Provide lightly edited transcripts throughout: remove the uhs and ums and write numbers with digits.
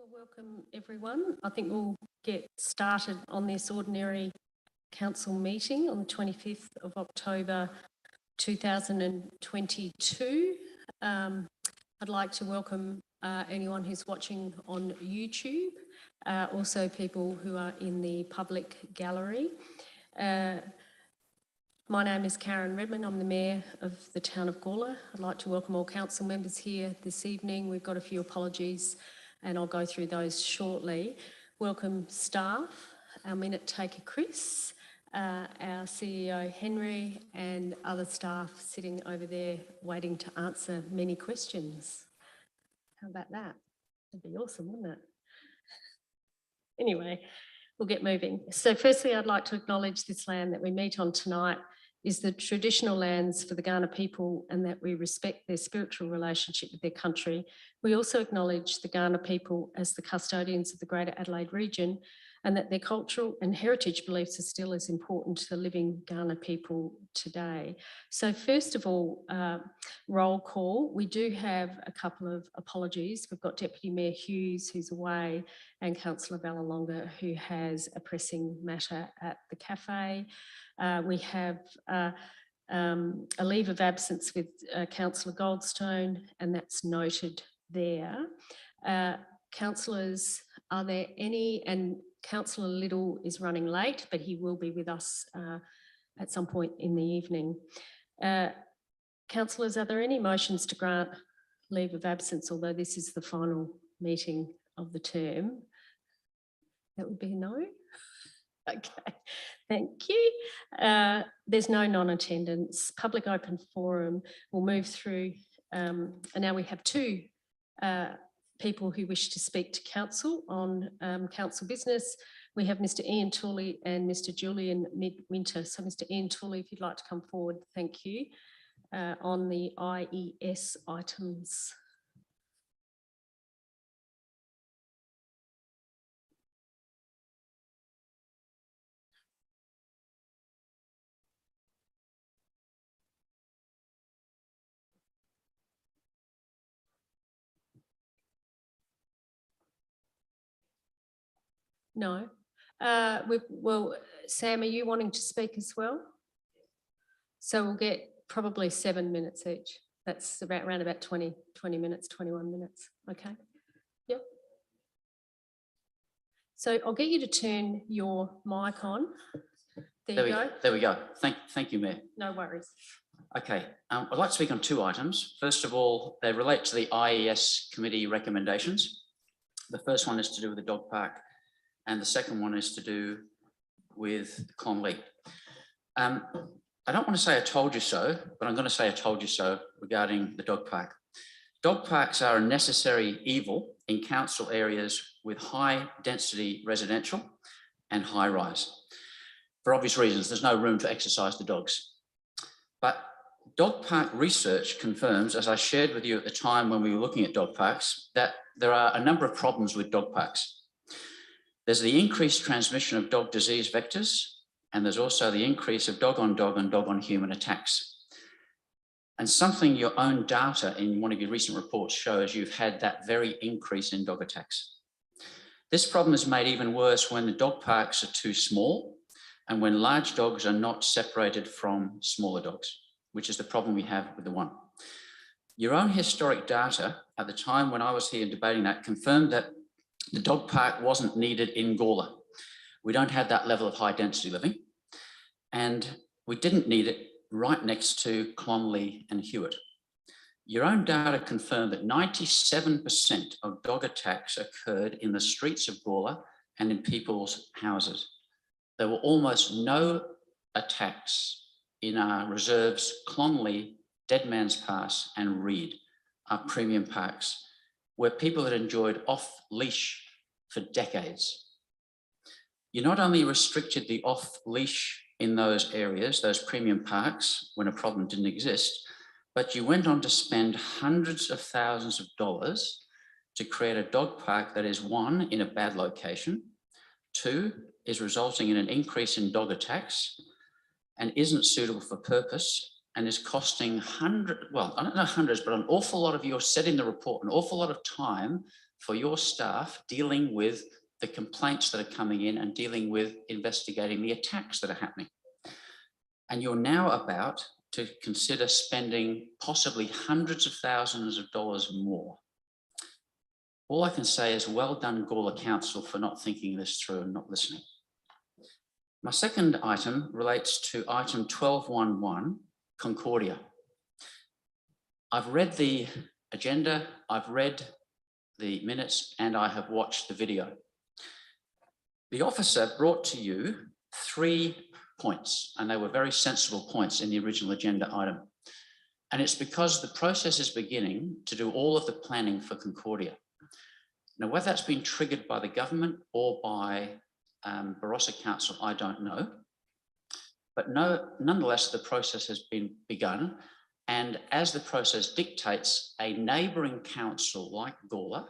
Well, welcome everyone. I think we'll get started on this ordinary council meeting on the 25th of October 2022. I'd like to welcome anyone who's watching on YouTube, also people who are in the public gallery. My name is Karen Redman. I'm the Mayor of the town of Gawler. I'd like to welcome all council members here this evening. We've got a few apologies and I'll go through those shortly. Welcome staff, our minute taker Chris, our CEO Henry, and other staff sitting over there waiting to answer many questions. How about that? That'd be awesome, wouldn't it? Anyway, we'll get moving. So firstly, I'd like to acknowledge this land that we meet on tonight is the traditional lands for the Kaurna people, and that we respect their spiritual relationship with their country. We also acknowledge the Kaurna people as the custodians of the Greater Adelaide region, and that their cultural and heritage beliefs are still as important to the living Kaurna people today. So first of all, roll call. We do have a couple of apologies. We've got Deputy Mayor Hughes, who's away, and Councillor Vallelonga, who has a pressing matter at the cafe. We have a leave of absence with Councillor Goldstone, and that's noted there. Councillors, are there any? And Councillor Little is running late, but he will be with us at some point in the evening. Councillors, are there any motions to grant leave of absence, although this is the final meeting of the term? That would be a no. Okay, thank you. There's no non-attendance. Public open forum. We'll move through, and now we have two people who wish to speak to council on council business. We have Mr. Ian Tooley and Mr. Julian Midwinter. So Mr. Ian Tooley, if you'd like to come forward, thank you, on the IES items. No. Well, Sam, are you wanting to speak as well? So we'll get probably 7 minutes each. That's around about 20 minutes, 21 minutes. Okay. Yep. So I'll get you to turn your mic on. There you go. There we go. Thank you, Mayor. No worries. Okay, I'd like to speak on two items. First of all, they relate to the IES committee recommendations. The first one is to do with the dog park, and the second one is to do with Clonley. I don't want to say I told you so, but I'm going to say I told you so regarding the dog park. Dog parks are a necessary evil in council areas with high density residential and high rise. For obvious reasons, there's no room to exercise the dogs. But dog park research confirms, as I shared with you at the time when we were looking at dog parks, that there are a number of problems with dog parks. There's the increased transmission of dog disease vectors, and there's also the increase of dog on dog and dog on human attacks. And something your own data in one of your recent reports shows you've had that very increase in dog attacks. This problem is made even worse when the dog parks are too small and when large dogs are not separated from smaller dogs, which is the problem we have with the one. Your own historic data at the time when I was here debating that confirmed that the dog park wasn't needed in Gawler. We don't have that level of high density living, and we didn't need it right next to Clonley and Hewitt. Your own data confirmed that 97% of dog attacks occurred in the streets of Gawler and in people's houses. There were almost no attacks in our reserves, Clonley, Dead Man's Pass and Reed, our premium parks, where people had enjoyed off-leash for decades. You not only restricted the off-leash in those areas, those premium parks, when a problem didn't exist, but you went on to spend hundreds of thousands of dollars to create a dog park that is, one, in a bad location, two, is resulting in an increase in dog attacks and isn't suitable for purpose, and is costing hundreds, well, I don't know hundreds, but an awful lot of, you said in the report, an awful lot of time for your staff dealing with the complaints that are coming in and dealing with investigating the attacks that are happening. And you're now about to consider spending possibly hundreds of thousands of dollars more. All I can say is well done, Gawler Council, for not thinking this through and not listening. My second item relates to item 12.1.1, Concordia. I've read the agenda, I've read the minutes, and I have watched the video. The officer brought to you 3 points, and they were very sensible points in the original agenda item. And it's because the process is beginning to do all of the planning for Concordia. Now, whether that's been triggered by the government or by Barossa Council, I don't know. But nonetheless, the process has been begun. And as the process dictates, a neighbouring council like Gawler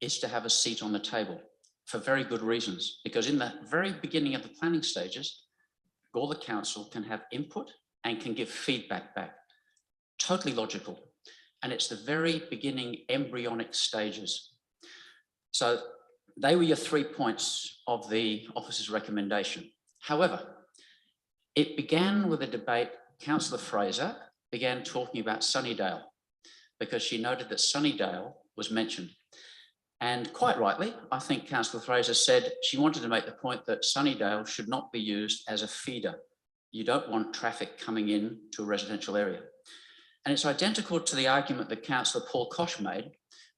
is to have a seat on the table for very good reasons. Because in the very beginning of the planning stages, Gawler Council can have input and can give feedback back. Totally logical. And it's the very beginning embryonic stages. So they were your 3 points of the officer's recommendation. However, it began with a debate. Councillor Fraser began talking about Sunnydale because she noted that Sunnydale was mentioned. And quite rightly, I think Councillor Fraser said she wanted to make the point that Sunnydale should not be used as a feeder. You don't want traffic coming in to a residential area. And it's identical to the argument that Councillor Paul Koch made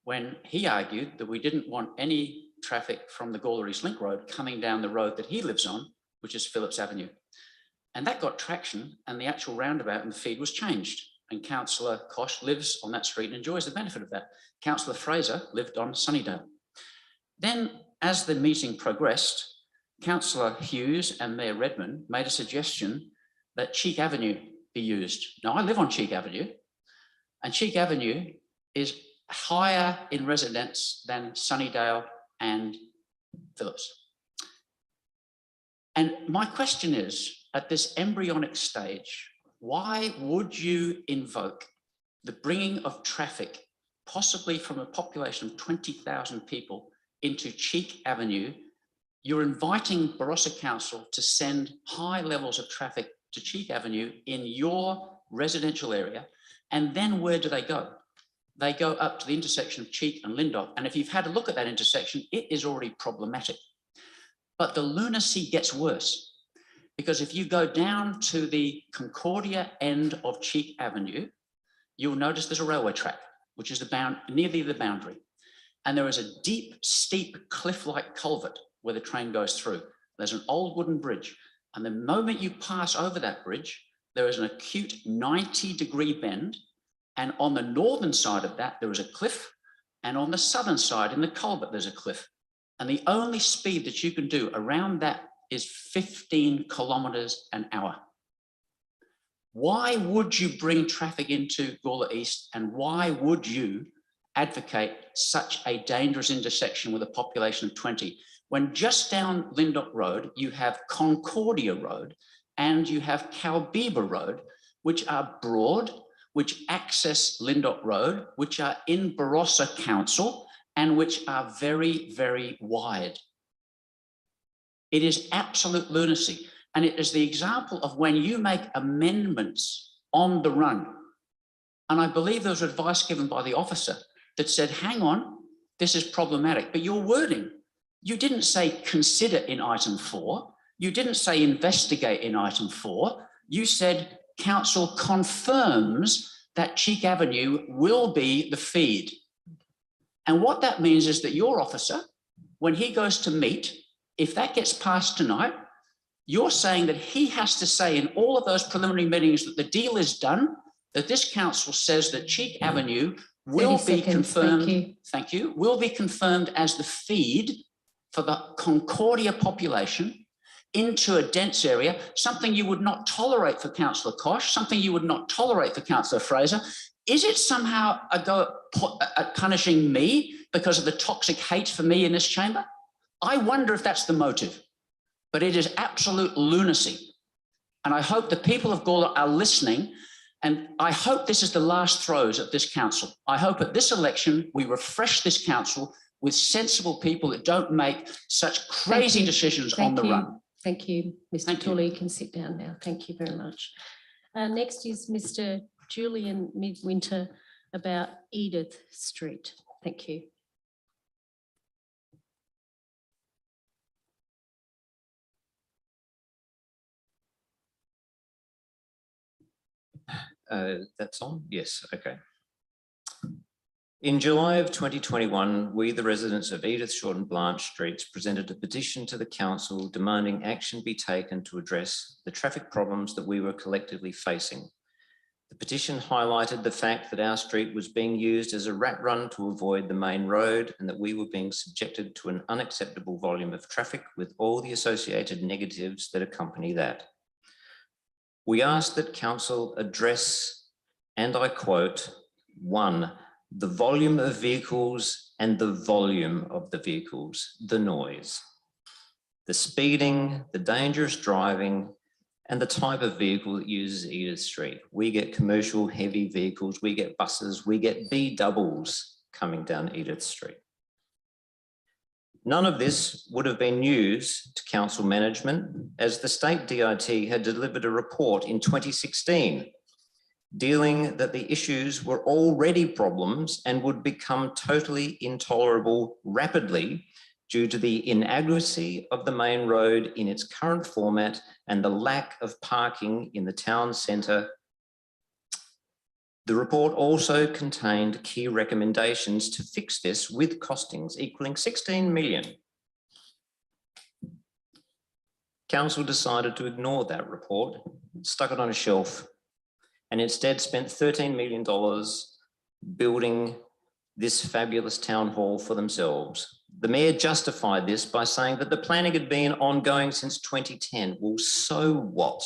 when he argued that we didn't want any traffic from the Gawler East Link Road coming down the road that he lives on, which is Phillips Avenue. And that got traction, and the actual roundabout and the feed was changed. And Councillor Koch lives on that street and enjoys the benefit of that. Councillor Fraser lived on Sunnydale. Then, as the meeting progressed, Councillor Hughes and Mayor Redman made a suggestion that Cheek Avenue be used. Now, I live on Cheek Avenue, and Cheek Avenue is higher in residence than Sunnydale and Phillips. And my question is, at this embryonic stage, why would you invoke the bringing of traffic, possibly from a population of 20,000 people, into Cheek Avenue? You're inviting Barossa Council to send high levels of traffic to Cheek Avenue in your residential area, and then where do they go? They go up to the intersection of Cheek and Lindop, and if you've had a look at that intersection, it is already problematic. But the lunacy gets worse. Because if you go down to the Concordia end of Cheek Avenue, you'll notice there's a railway track, which is nearly the boundary. And there is a deep, steep, cliff-like culvert where the train goes through. There's an old wooden bridge. And the moment you pass over that bridge, there is an acute 90-degree bend. And on the northern side of that, there is a cliff. And on the southern side, in the culvert, there's a cliff. And the only speed that you can do around that is 15 kilometers an hour. Why would you bring traffic into Gawler East, and why would you advocate such a dangerous intersection with a population of 20, when just down Lindop Road, you have Concordia Road and you have Calbeeba Road, which are broad, which access Lindop Road, which are in Barossa Council, and which are very, very wide. It is absolute lunacy. And it is the example of when you make amendments on the run. And I believe there was advice given by the officer that said, hang on, this is problematic. But your wording, you didn't say consider in item 4. You didn't say investigate in item 4. You said council confirms that Cheek Avenue will be the feed. And what that means is that your officer, when he goes to meet, if that gets passed tonight, you're saying that he has to say in all of those preliminary meetings that the deal is done, that this council says that Cheek Avenue will be confirmed, thank you, will be confirmed as the feed for the Concordia population into a dense area, something you would not tolerate for Councillor Koch, something you would not tolerate for Councillor Fraser. Is it somehow a go at punishing me because of the toxic hate for me in this chamber? I wonder if that's the motive, but it is absolute lunacy. And I hope the people of Gawler are listening, and I hope this is the last throes of this council. I hope at this election, we refresh this council with sensible people that don't make such crazy you. decisions on the run. Thank you, Mr. Thank you. Tooley. You can sit down now. Thank you very much. Next is Mr. Julian Midwinter about Edith Street. Thank you. That's on? Yes, okay. In July of 2021, we, the residents of Edith, Short and Blanche Streets, presented a petition to the council demanding action be taken to address the traffic problems that we were collectively facing. The petition highlighted the fact that our street was being used as a rat run to avoid the main road and that we were being subjected to an unacceptable volume of traffic with all the associated negatives that accompany that. We asked that council address, and I quote, 1, the volume of vehicles and the volume of the vehicles, the noise, the speeding, the dangerous driving, and the type of vehicle that uses Edith Street. We get commercial heavy vehicles, we get buses, we get B-doubles coming down Edith Street. None of this would have been news to council management, as the state DIT had delivered a report in 2016 dealing that the issues were already problems and would become totally intolerable rapidly due to the inadequacy of the main road in its current format and the lack of parking in the town centre. The report also contained key recommendations to fix this with costings equaling 16 million. Council decided to ignore that report, stuck it on a shelf, and instead spent $13 million building this fabulous town hall for themselves. The mayor justified this by saying that the planning had been ongoing since 2010. Well, so what?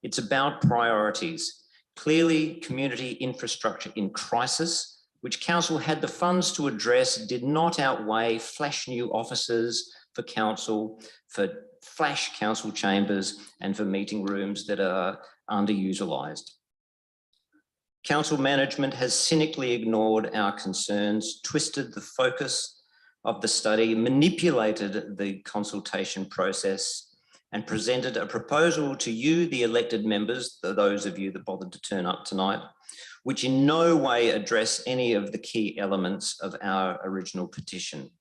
It's about priorities. Clearly, community infrastructure in crisis, which council had the funds to address, did not outweigh flash new offices for council, for flash council chambers, and for meeting rooms that are underutilised. Council management has cynically ignored our concerns, twisted the focus of the study, manipulated the consultation process, and presented a proposal to you, the elected members, those of you that bothered to turn up tonight, which in no way address any of the key elements of our original petition.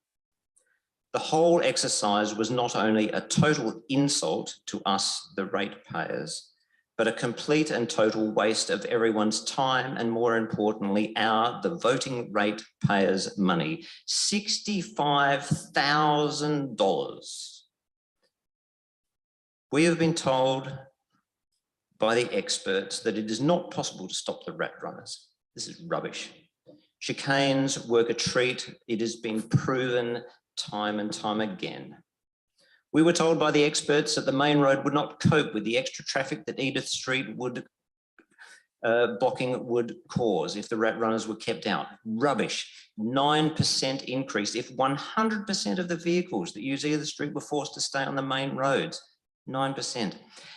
The whole exercise was not only a total insult to us, the ratepayers, but a complete and total waste of everyone's time and, more importantly, the voting ratepayers' money. $65,000. We have been told by the experts that it is not possible to stop the rat runners. This is rubbish. Chicanes work a treat. It has been proven time and time again. We were told by the experts that the main road would not cope with the extra traffic that Edith Street blocking would cause if the rat runners were kept out. Rubbish. 9% increase if 100% of the vehicles that use Edith Street were forced to stay on the main roads. 9%.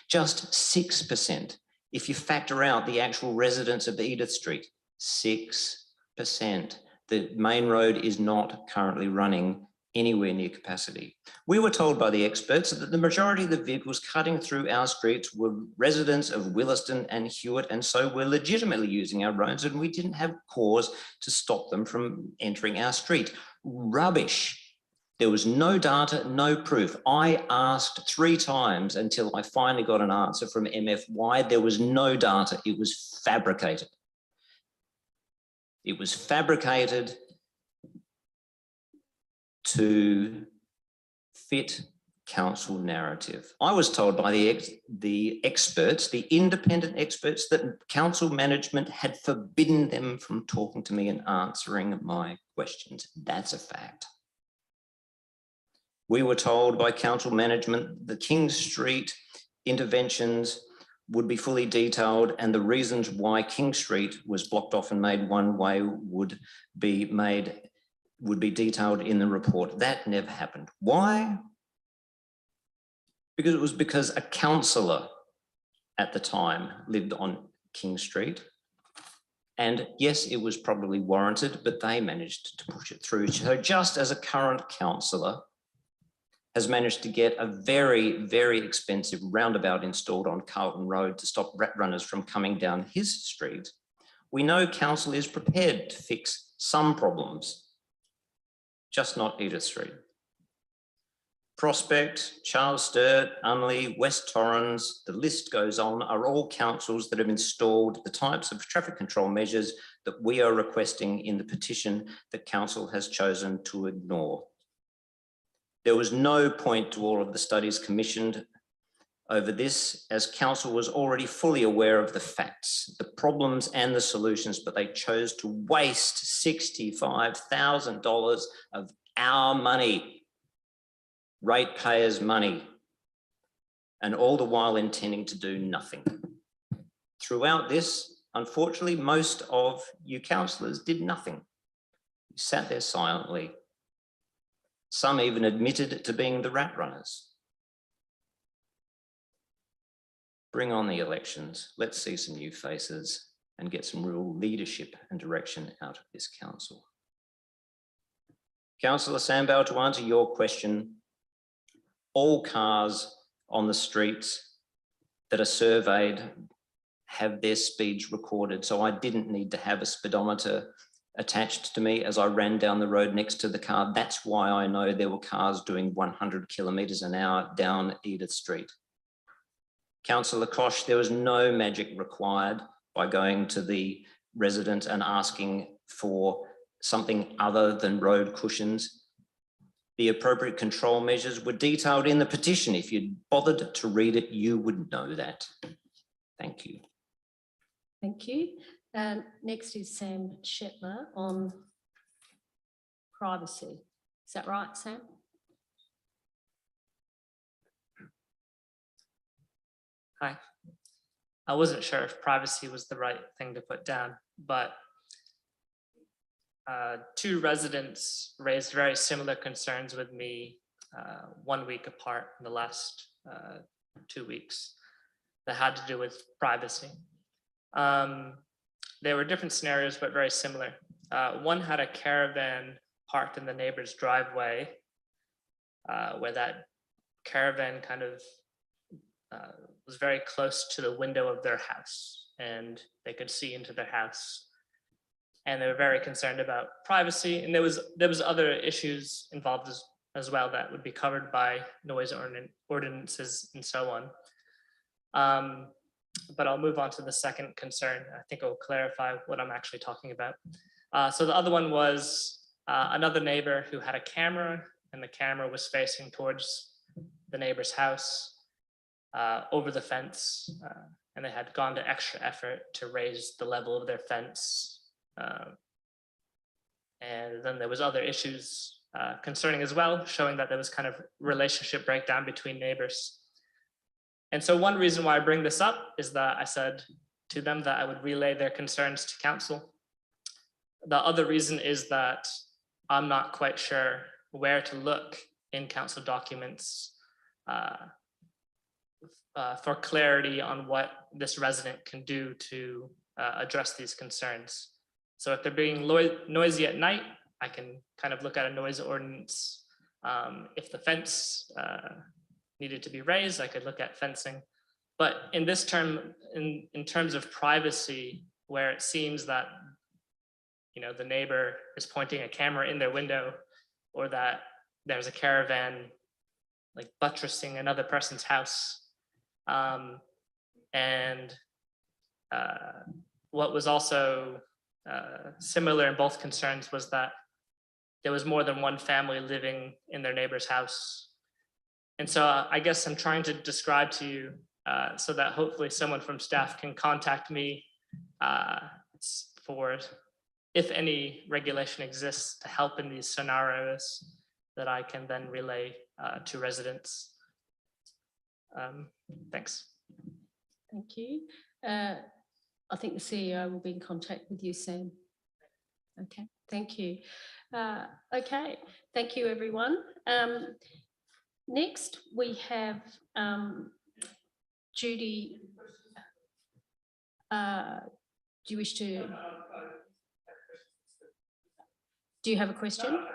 Just 6% if you factor out the actual residents of Edith Street. 6%. The main road is not currently running anywhere near capacity. We were told by the experts that the majority of the vehicles cutting through our streets were residents of Williston and Hewitt, and so were legitimately using our roads, and we didn't have cause to stop them from entering our street. Rubbish. There was no data, no proof. I asked 3 times until I finally got an answer from MF why there was no data. It was fabricated. It was fabricated to fit council narrative. I was told by the experts, the independent experts, that council management had forbidden them from talking to me and answering my questions. That's a fact. We were told by council management the King Street interventions would be fully detailed and the reasons why King Street was blocked off and made one way would be detailed in the report. That never happened. Why? Because a councillor at the time lived on King Street And yes, it was probably warranted, but they managed to push it through. So just as a current councillor has managed to get a very, very expensive roundabout installed on Carlton Road to stop rat runners from coming down his street, we know council is prepared to fix some problems, just not Edith Street. Prospect, Charles Sturt, Unley, West Torrens, the list goes on, are all councils that have installed the types of traffic control measures that we are requesting in the petition that council has chosen to ignore. There was no point to all of the studies commissioned over this, as council was already fully aware of the facts, the problems and the solutions, but they chose to waste $65,000 of our money, ratepayers' money, and all the while intending to do nothing. Throughout this, unfortunately, most of you councillors did nothing. You sat there silently. Some even admitted to being the rat runners. Bring on the elections. Let's see some new faces and get some real leadership and direction out of this council. Councillor Sambow, to answer your question, all cars on the streets that are surveyed have their speeds recorded. So I didn't need to have a speedometer attached to me as I ran down the road next to the car. That's why I know there were cars doing 100 kilometres an hour down Edith Street. Councillor Koch, there was no magic required by going to the resident and asking for something other than road cushions. The appropriate control measures were detailed in the petition. If you'd bothered to read it, you would know that. Thank you. Thank you. Next is Sam Shetler on privacy. Is that right, Sam? Hi. I wasn't sure if privacy was the right thing to put down, but two residents raised very similar concerns with me 1 week apart in the last 2 weeks that had to do with privacy. There were different scenarios, but very similar. One had a caravan parked in the neighbor's driveway where that caravan kind of was very close to the window of their house and they could see into their house. And they were very concerned about privacy. And there was other issues involved as well that would be covered by noise ordinances and so on. But I'll move on to the second concern. I think it will clarify what I'm actually talking about. So the other one was another neighbor who had a camera, and the camera was facing towards the neighbor's house over the fence, and they had gone to extra effort to raise the level of their fence. And then there was other issues concerning as well, showing that there was kind of relationship breakdown between neighbors. And so one reason why I bring this up is that I said to them that I would relay their concerns to council. The other reason is that I'm not quite sure where to look in council documents for clarity on what this resident can do to address these concerns. So if they're being noisy at night, I can kind of look at a noise ordinance. If the fence needed to be raised, I could look at fencing. But in this term, in terms of privacy, where it seems that the neighbor is pointing a camera in their window, or that there's a caravan like buttressing another person's house, and what was also similar in both concerns was that there was more than one family living in their neighbor's house. And so I guess I'm trying to describe to you so that hopefully someone from staff can contact me for if any regulation exists to help in these scenarios that I can then relay to residents. Thanks. Thank you. I think the CEO will be in contact with you, Sam. Okay, thank you. Okay, thank you, everyone. Next, we have Judy. Do you wish to? Do you have a question?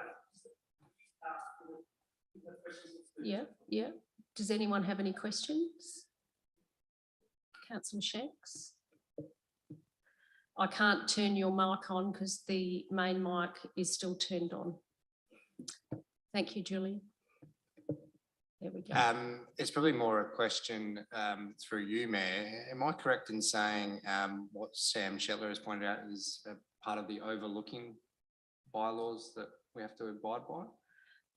Yeah. Does anyone have any questions? Councillor Shanks? I can't turn your mic on because the main mic is still turned on. Thank you, Julie. There we go. It's probably more a question through you, Mayor. Am I correct in saying what Sam Shetler has pointed out is a part of the overlooking bylaws that we have to abide by?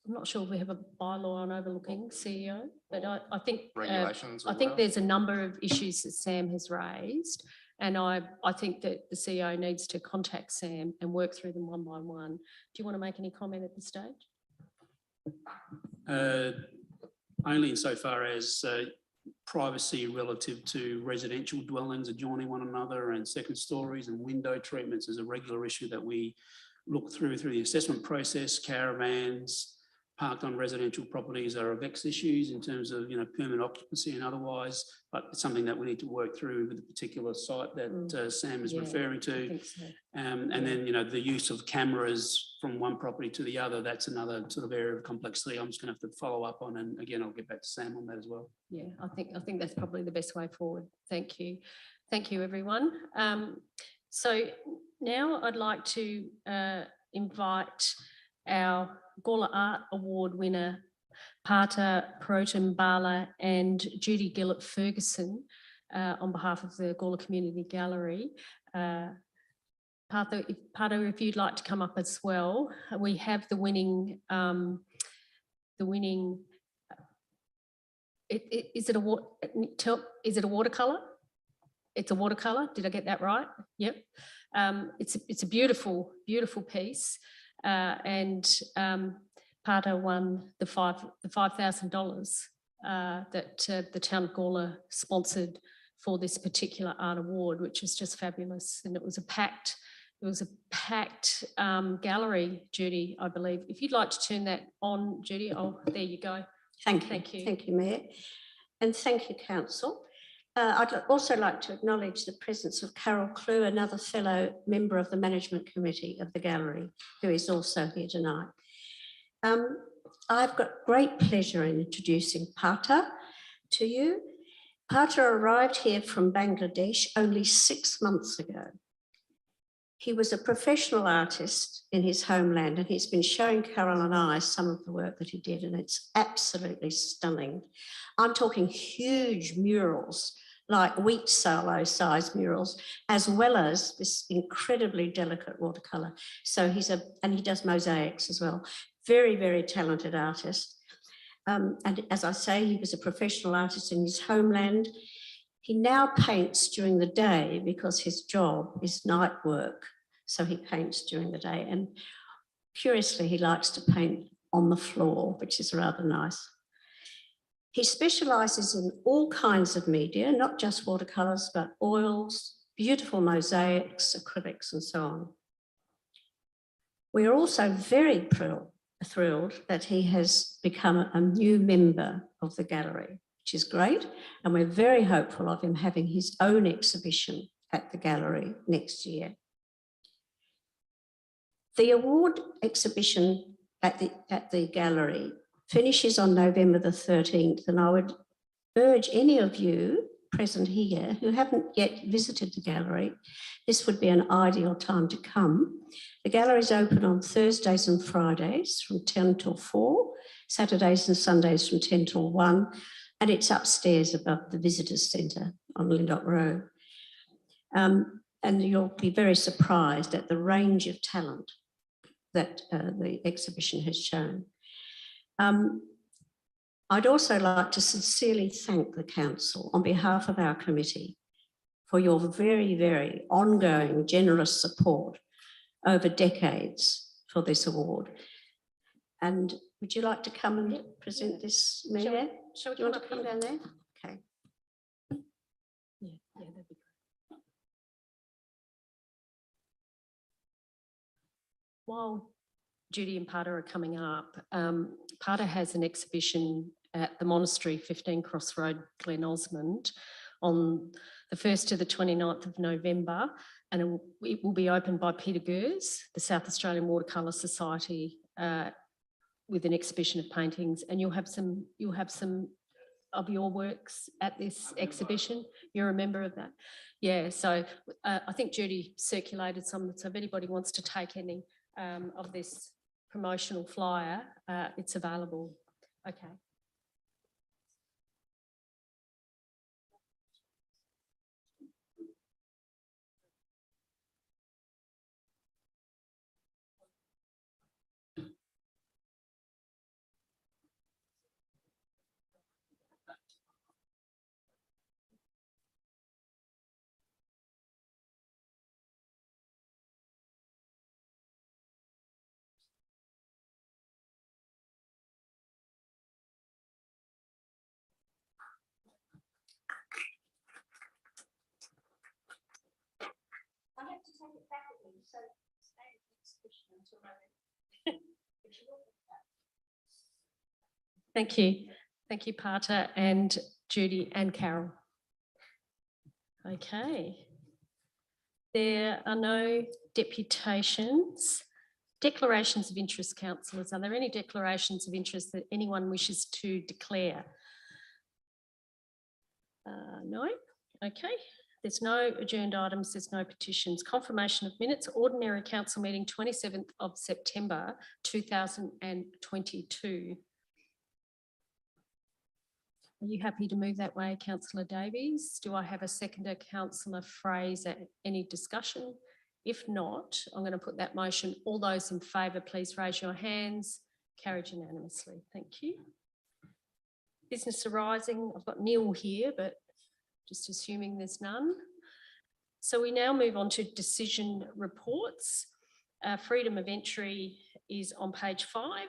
I'm not sure if we have a bylaw on overlooking CEO, but I think Regulations or I think whatever? there's a number of issues that Sam has raised, and I think that the CEO needs to contact Sam and work through them one by one. Do you want to make any comment at this stage? Only insofar as privacy relative to residential dwellings adjoining one another and second stories and window treatments is a regular issue that we look through the assessment process. Caravans parked on residential properties are vex issues in terms of, permanent occupancy and otherwise, but it's something that we need to work through with the particular site that Sam is referring I to. think so. And then, the use of cameras from one property to the other, that's another sort of area of complexity I'm just going to have to follow up on. And again, I'll get back to Sam on that as well. Yeah, I think that's probably the best way forward. Thank you. Thank you, everyone. So now I'd like to invite our Gawler Art Award winner, Pata Protenbala and Judy Gillett Ferguson, on behalf of the Gawler Community Gallery. Pata, if you'd like to come up as well. We have the winning, is it a watercolour? It's a watercolour. Did I get that right? Yep. It's a beautiful, beautiful piece. And Pata won the $5,000 that the town of Gawler sponsored for this particular art award, which is just fabulous. And it was a packed gallery, Judy, I believe. If you'd like to turn that on, Judy. Oh, there you go. Thank you. Thank you. Thank you, Mayor. And thank you, Council. I'd also like to acknowledge the presence of Carol Clue, another fellow member of the Management Committee of the Gallery, who is also here tonight. I've got great pleasure in introducing Pata to you. Pata arrived here from Bangladesh only 6 months ago. He was a professional artist in his homeland, and he's been showing Carol and I some of the work that he did, and it's absolutely stunning. I'm talking huge murals, like wheat silo size murals, as well as this incredibly delicate watercolor. So and he does mosaics as well. Very, very talented artist. And as I say, he was a professional artist in his homeland. He now paints during the day because his job is night work. So he paints during the day. And curiously, he likes to paint on the floor, which is rather nice. He specialises in all kinds of media, not just watercolours, but oils, beautiful mosaics, acrylics, and so on. We are also very thrilled that he has become a new member of the gallery, which is great. And we're very hopeful of him having his own exhibition at the gallery next year. The award exhibition at the gallery finishes on November the 13th, and I would urge any of you present here who haven't yet visited the gallery, this would be an ideal time to come. The gallery is open on Thursdays and Fridays from 10 till 4, Saturdays and Sundays from 10 till 1, and it's upstairs above the Visitors Centre on Lindott Road. And you'll be very surprised at the range of talent that the exhibition has shown. I'd also like to sincerely thank the Council on behalf of our committee for your very, very ongoing generous support over decades for this award. And would you like to come and present this, Mayor? Shall we Do you want to up come here? down there? Okay. Yeah, that'd be great. While Judy and Pata are coming up, Pata has an exhibition at the monastery, 15 Cross Road, Glen Osmond, on the 1st to the 29th of November, and it will be opened by Peter Gers, the South Australian Watercolour Society, with an exhibition of paintings, and you'll have some of your works at this exhibition. You're a member of that? Yeah, so I think Judy circulated some, so if anybody wants to take any of this promotional flyer, it's available. Okay. I have to take it back again, so stay in the exhibition until Thank you. Thank you, Parta and Judy and Carol. Okay. There are no deputations. Declarations of interest, councillors. Are there any declarations of interest that anyone wishes to declare? No? Okay. There's no agenda items, there's no petitions. Confirmation of minutes, ordinary council meeting 27th of September 2022. Are you happy to move that way, Councillor Davies? Do I have a seconder, Councillor Fraser? Any discussion? If not, I'm going to put that motion. All those in favour, please raise your hands. Carried unanimously. Thank you. Business arising. I've got Neil here, but just assuming there's none. So we now move on to decision reports. Freedom of entry is on page 5.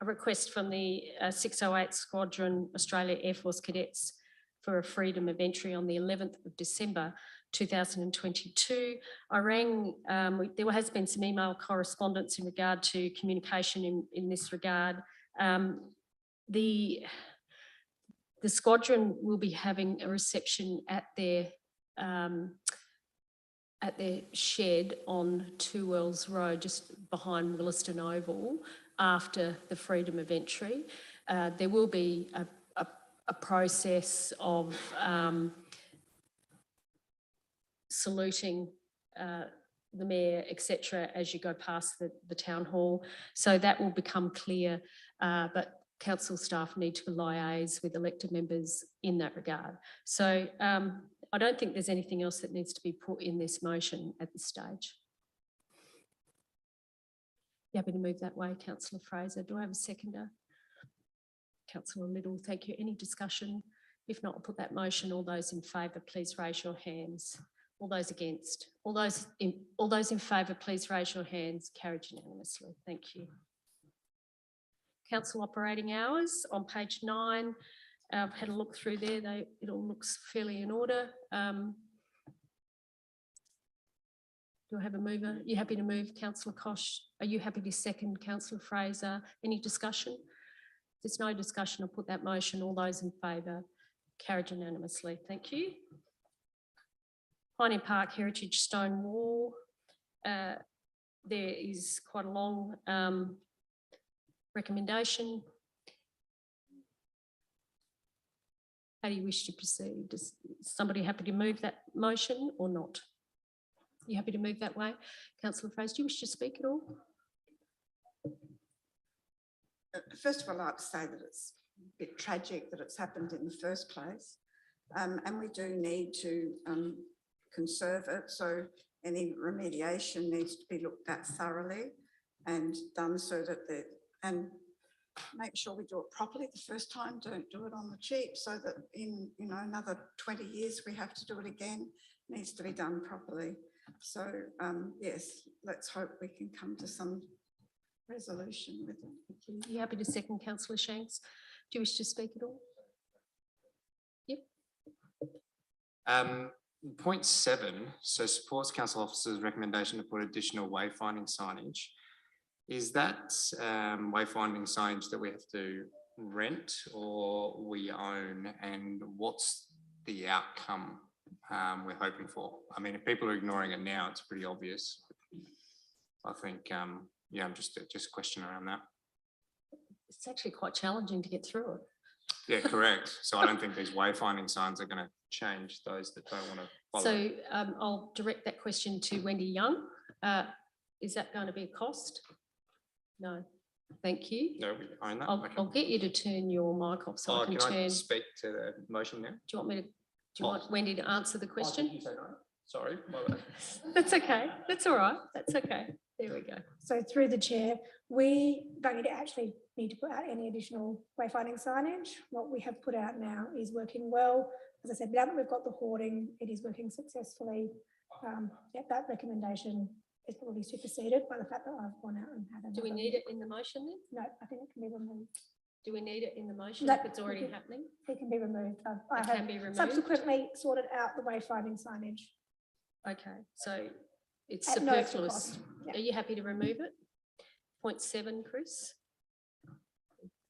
A request from the 608 Squadron Australia Air Force Cadets for a freedom of entry on the 11th of December 2022. I rang, there has been some email correspondence in regard to communication in this regard. The squadron will be having a reception at their shed on Two Wells Road, just behind Williston Oval, after the freedom of entry. There will be a process of saluting the mayor, etc., as you go past the town hall. So that will become clear, but council staff need to liaise with elected members in that regard. So I don't think there's anything else that needs to be put in this motion at this stage. You happy to move that way, Councillor Fraser? Do I have a seconder? Councillor Little, thank you. Any discussion? If not, I'll put that motion. All those in favour, please raise your hands. All those against? All those in favour, please raise your hands. Carried unanimously. Thank you. Council operating hours on page 9. I've had a look through there. It all looks fairly in order. Do I have a mover? You happy to move, Councillor Koch? Are you happy to second, Councillor Fraser? Any discussion? If there's no discussion, I'll put that motion. All those in favour? Carried unanimously. Thank you. Pioneer Park Heritage Stone Wall. There is quite a long recommendation. How do you wish to proceed? Is somebody happy to move that motion or not? You happy to move that way? Councillor Fraser, do you wish to speak at all? First of all, I'd like to say that it's a bit tragic that it's happened in the first place. And we do need to conserve it. So any remediation needs to be looked at thoroughly and done so that and make sure we do it properly the first time. Don't do it on the cheap so that in another 20 years we have to do it again. It needs to be done properly. So yes, let's hope we can come to some resolution with it. Are you happy to second, Councillor Shanks? Do you wish to speak at all? Yep. Point 7, so supports council officers' recommendation to put additional wayfinding signage. Is that wayfinding signage that we have to rent or we own, and what's the outcome we're hoping for. I mean, if people are ignoring it now, it's pretty obvious. I think, yeah, just a question around that. It's actually quite challenging to get through it. Yeah, correct. So I don't think these wayfinding signs are going to change those that don't want to follow. So I'll direct that question to Wendy Young. Is that going to be a cost? No, thank you. No, we own that. I'll Okay. get you to turn your mic off so I can Can turn. I Do speak to the motion now? you want me to, do you want Wendy to answer the question? Sorry. my bad. That's okay. That's all right. That's okay. There we go. So through the chair, we don't need to put out any additional wayfinding signage. What we have put out now is working well. As I said, now that we've got the hoarding, it is working successfully. Yeah, that recommendation is probably superseded by the fact that I've gone out and had another. Do we need it in the motion then? No, I think it can be removed. Do we need it in the motion No, if it's already okay. happening? It can be removed. I It have can be removed. subsequently sorted out the wayfinding signage. Okay, so it's At no extra superfluous. cost, yeah. Are you happy to remove it? 0.7, Chris?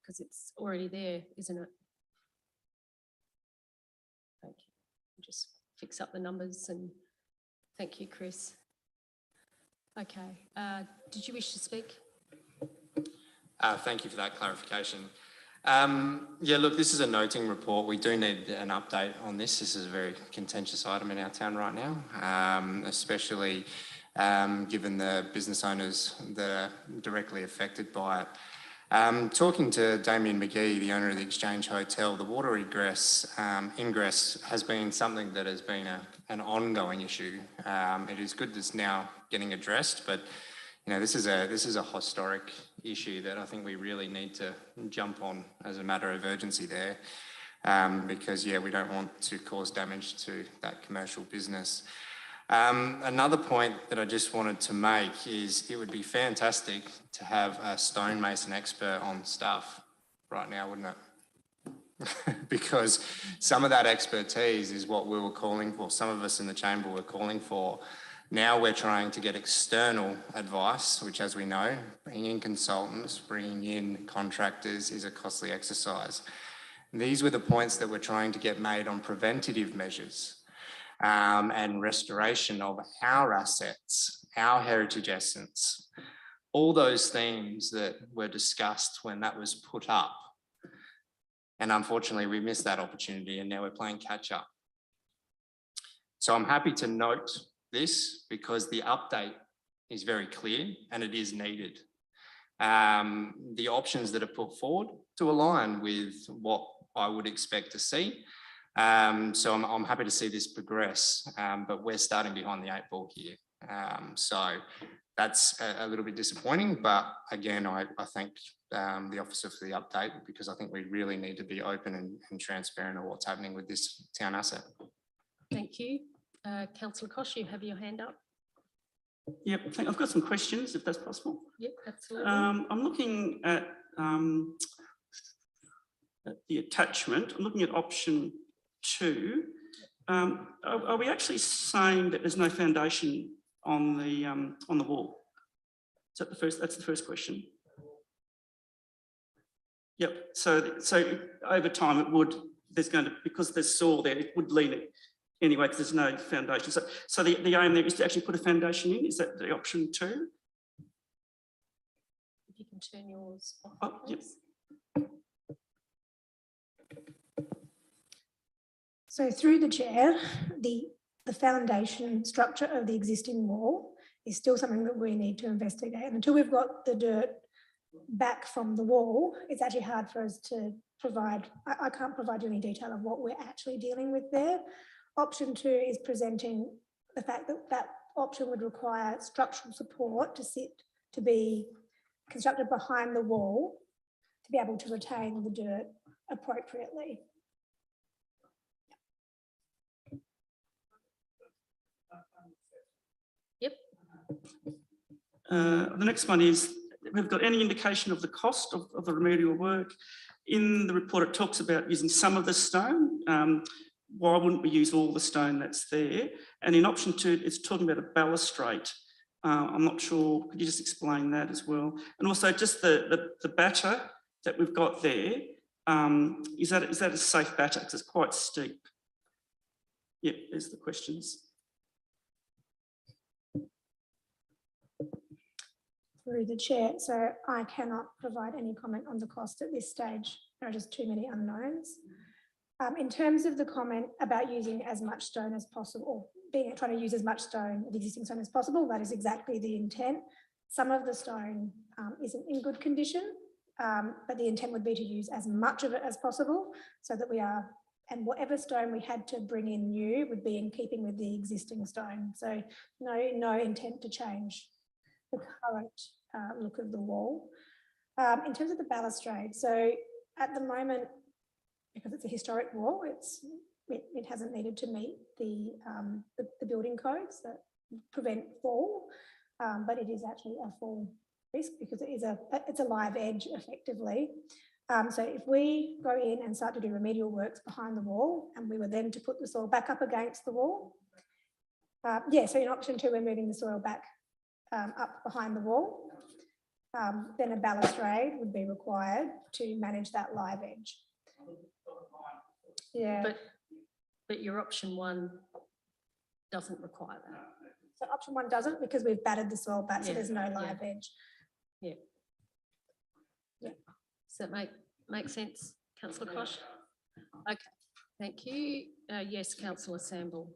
Because it's already there, isn't it? Thank you. Just fix up the numbers and thank you, Chris. Okay, did you wish to speak? Thank you for that clarification. Yeah, look, this is a noting report. We do need an update on this. This is a very contentious item in our town right now, especially given the business owners that are directly affected by it. Talking to Damien McGee, the owner of the Exchange Hotel, the water ingress has been something that has been an ongoing issue. It is good that it's now getting addressed, but you know, this is a historic issue that I think we really need to jump on as a matter of urgency there, because yeah, we don't want to cause damage to that commercial business. Another point that I just wanted to make is it would be fantastic to have a stonemason expert on staff right now, wouldn't it? Because some of that expertise is what we were calling for. Some of us in the chamber were calling for. Now we're trying to get external advice, which, as we know, bringing in consultants, bringing in contractors is a costly exercise. These were the points that we're trying to get made on preventative measures and restoration of our assets, our heritage essence, all those themes that were discussed when that was put up. And unfortunately, we missed that opportunity and now we're playing catch up. So I'm happy to note this because the update is very clear and it is needed. The options that are put forward to align with what I would expect to see. So I'm happy to see this progress, but we're starting behind the 8 ball here. So that's a little bit disappointing, but again, I thank the officer for the update because I think we really need to be open and transparent on what's happening with this town asset. Thank you. Councillor Kosh, you have your hand up. Yep, I've got some questions, if that's possible. Yep, absolutely. I'm looking at the attachment. I'm looking at option 2. Are we actually saying that there's no foundation on the wall? Is that the first? That's the first question. Yep. So over time, it would. There's going to, because there's soil there, it would lean it anyway because there's no foundation. So the aim there is to actually put a foundation in. Is that the option 2? If you can turn yours off, Oh, yep. please. So through the chair, the foundation structure of the existing wall is still something that we need to investigate. And until we've got the dirt back from the wall, it's actually hard for us to provide, I can't provide you any detail of what we're actually dealing with there. Option 2 is presenting the fact that that option would require structural support to be constructed behind the wall to be able to retain the dirt appropriately. Yep. The next one is, we've got any indication of the cost of the remedial work? In the report, it talks about using some of the stone. Why wouldn't we use all the stone that's there? And in option 2, it's talking about a balustrade. I'm not sure, could you just explain that as well? And also just the batter that we've got there, is that a safe batter? Because it's quite steep. Yeah, there's the questions. Through the chair, so I cannot provide any comment on the cost at this stage. There are just too many unknowns. In terms of the comment about using as much stone as possible, trying to use as much stone, the existing stone as possible, that is exactly the intent. Some of the stone isn't in good condition, but the intent would be to use as much of it as possible so that we are, and whatever stone we had to bring in new would be in keeping with the existing stone. So no intent to change the current look of the wall. In terms of the balustrade, so at the moment, because it's a historic wall, it hasn't needed to meet the building codes that prevent fall, but it is actually a fall risk because it's a live edge effectively. So if we go in and start to do remedial works behind the wall, and we were then to put the soil back up against the wall, so in option 2, we're moving the soil back up behind the wall, then a balustrade would be required to manage that live edge. Yeah. But your option 1 doesn't require that. So option 1 doesn't, because we've battered the soil back, so Yeah, there's no live edge. Yeah. Does that make sense, Councillor Koch? Okay, thank you. Yes, Councillor Samble.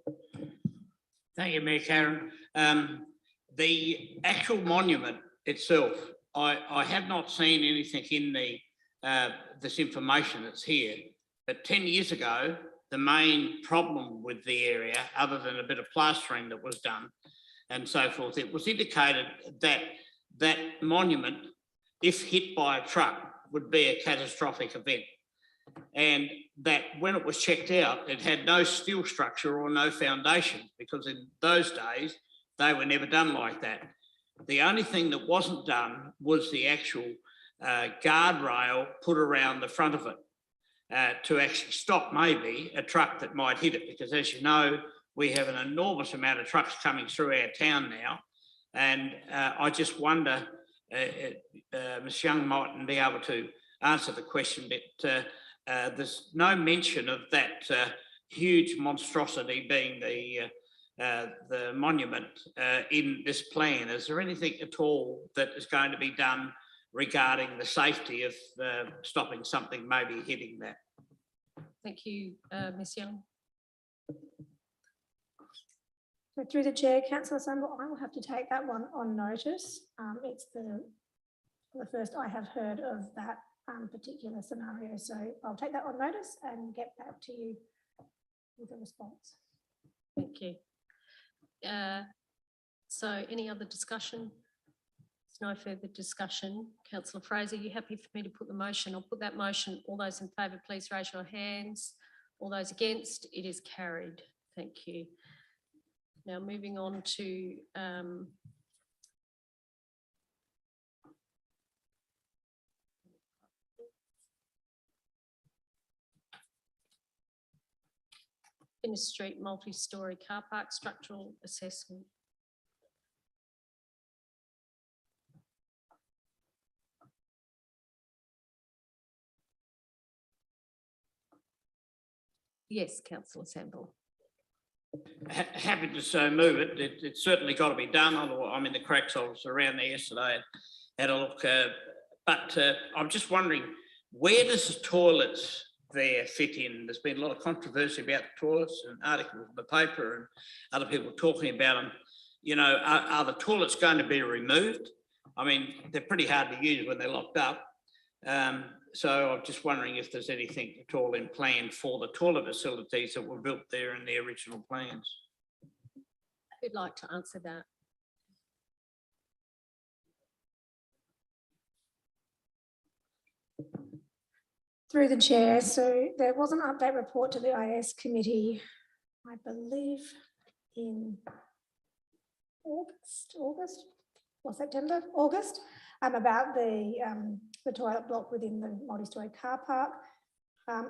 Thank you, Mayor Karen. The actual monument itself, I have not seen anything in this information that's here, but 10 years ago, the main problem with the area, other than a bit of plastering that was done and so forth, it was indicated that that monument, if hit by a truck, would be a catastrophic event. And that when it was checked out, it had no steel structure or no foundation, because in those days, they were never done like that. The only thing that wasn't done was the actual guardrail put around the front of it to actually stop maybe a truck that might hit it, because as you know, we have an enormous amount of trucks coming through our town now. And I just wonder, Ms Young mightn't be able to answer the question, but there's no mention of that huge monstrosity being the monument in this plan. Is there anything at all that is going to be done regarding the safety of stopping something maybe hitting that? Thank you, Ms Young. So through the chair, Councillor Samble, I will have to take that one on notice. It's the first I have heard of that particular scenario. So I'll take that on notice and get back to you with a response. Thank you. So any other discussion? There's no further discussion. Councillor Fraser, are you happy for me to put the motion? I'll put that motion. All those in favour, please raise your hands. All those against, it is carried. Thank you. Now moving on to Finnis Street multi-storey car park structural assessment. Yes, Councillor Samble. Happy to so move it. It's certainly got to be done. I mean, the cracks, I was around there yesterday and had a look. But I'm just wondering, where does the toilets there fit in? There's been a lot of controversy about the toilets and articles in the paper and other people talking about them. You know, are the toilets going to be removed? I mean, they're pretty hard to use when they're locked up. So I'm just wondering if there's anything at all in plan for the toilet facilities that were built there in the original plans. Who'd like to answer that? Through the chair, so there was an update report to the IS committee, I believe in August or September, August, about the toilet block within the multi-storey car park.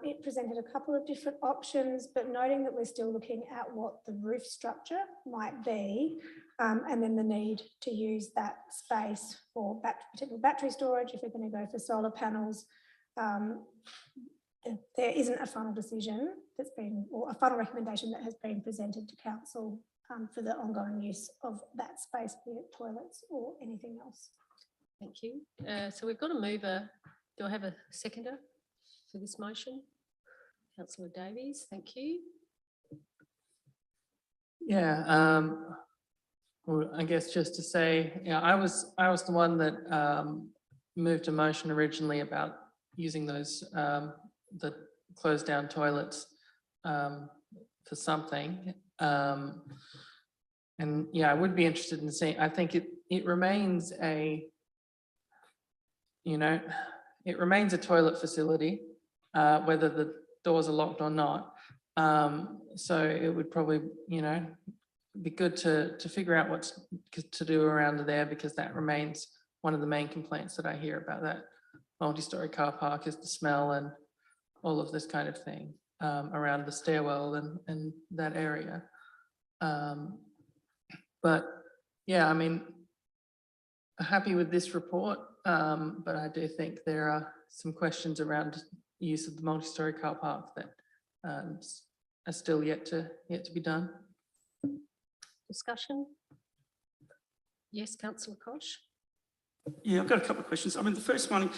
It presented a couple of different options, but noting that we're still looking at what the roof structure might be, and then the need to use that space for potential battery storage if we're going to go for solar panels. there isn't a final decision that's been, or a final recommendation that has been presented to council for the ongoing use of that space, be it toilets or anything else. Thank you. So we've got a mover. Do I have a seconder for this motion? Councillor Davies, thank you. Yeah, well, I guess just to say, yeah, I was the one that moved a motion originally about using those the closed down toilets for something. And yeah, I would be interested in seeing, I think it remains a, you know, it remains a toilet facility, whether the doors are locked or not. So it would probably, you know, be good to figure out what to do around there, because that remains one of the main complaints that I hear about that multi-story car park is the smell and all of this kind of thing around the stairwell and that area. But yeah, I mean, happy with this report, but I do think there are some questions around use of the multi-story car park that are still yet to be done. Discussion? Yes, councillor Koch. Yeah, I've got a couple of questions. I mean, the first one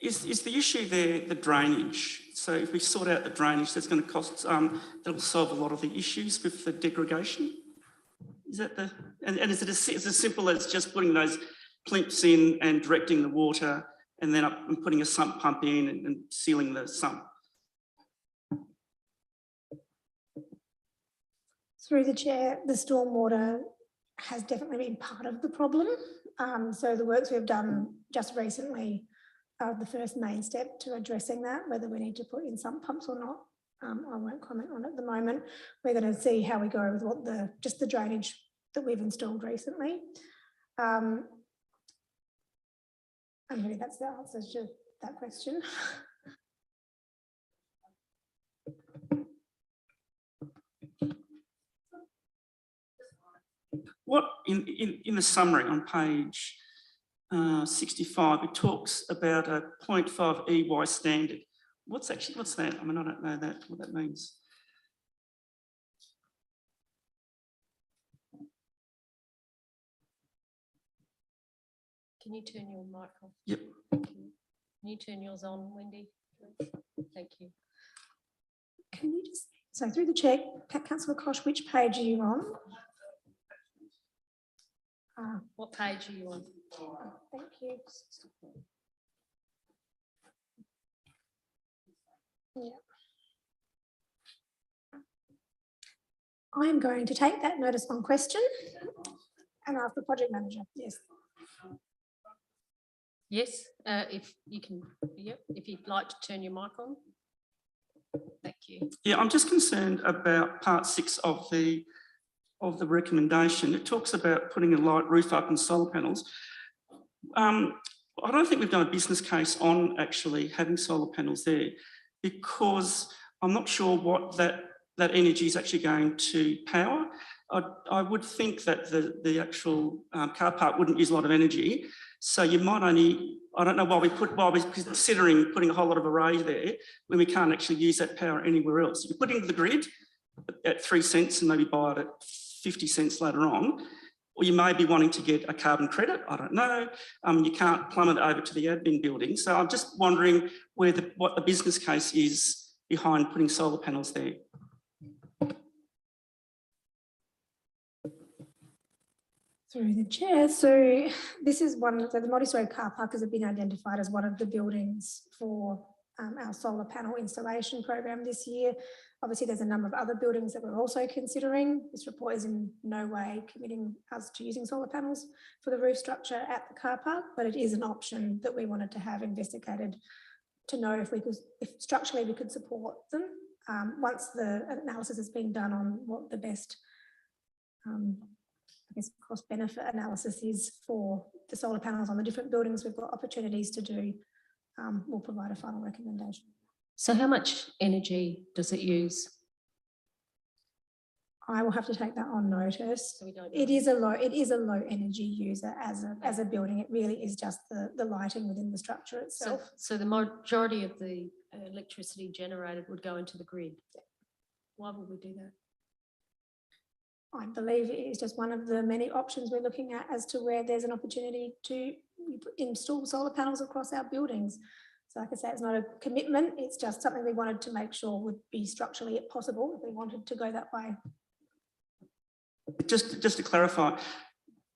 is the issue there, the drainage. So if we sort out the drainage, that's going to cost, that'll solve a lot of the issues with the degradation. Is that the, and is it as simple as just putting those plinths in and directing the water and then up and putting a sump pump in and sealing the sump? Through the chair, the stormwater has definitely been part of the problem. So the works we've done just recently are the first main step to addressing that, whether we need to put in sump pumps or not. I won't comment on at the moment. We're going to see how we go with what just the drainage that we've installed recently. And really that's the answer to that question. What in the summary on page 65, it talks about a 0.5 EY standard. What's that? I mean, I don't know what that means. Can you turn your mic off? Yep. Thank you. Can you turn yours on, Wendy? Please? Thank you. Can you just, so through the chair, councillor Koch, which page are you on? What page are you on? Thank you. Yeah. I'm going to take that notice on question and ask the project manager. Yes. Yes, if you can, yep, if you'd like to turn your mic on. Thank you. Yeah, I'm just concerned about part 6 of the recommendation. It talks about putting a light roof up and solar panels. I don't think we've done a business case on actually having solar panels there, because I'm not sure what that energy is actually going to power. I would think that the actual car park wouldn't use a lot of energy. So you might only, I don't know why we're considering putting a whole lot of array there when we can't actually use that power anywhere else. You put it into the grid at 3 cents and maybe buy it at 50 cents later on, or you may be wanting to get a carbon credit, I don't know. You can't plumb it over to the admin building. So I'm just wondering what the business case is behind putting solar panels there. Through the chair. So this is one, so the multi-storey car park has been identified as one of the buildings for our solar panel installation program this year. Obviously, there's a number of other buildings that we're also considering. This report is in no way committing us to using solar panels for the roof structure at the car park, but it is an option that we wanted to have investigated to know if structurally we could support them. Once the analysis has been done on what the best I guess cost benefit analysis is for the solar panels on the different buildings we've got opportunities to do, we'll provide a final recommendation. So how much energy does it use? I will have to take that on notice. So we don't It know. is a low energy user as a building. It really is just the lighting within the structure itself. So the majority of the electricity generated would go into the grid. Why would we do that? I believe it is just one of the many options we're looking at as to where there's an opportunity to install solar panels across our buildings. So like I say, it's not a commitment, it's just something we wanted to make sure would be structurally possible if we wanted to go that way. Just to clarify,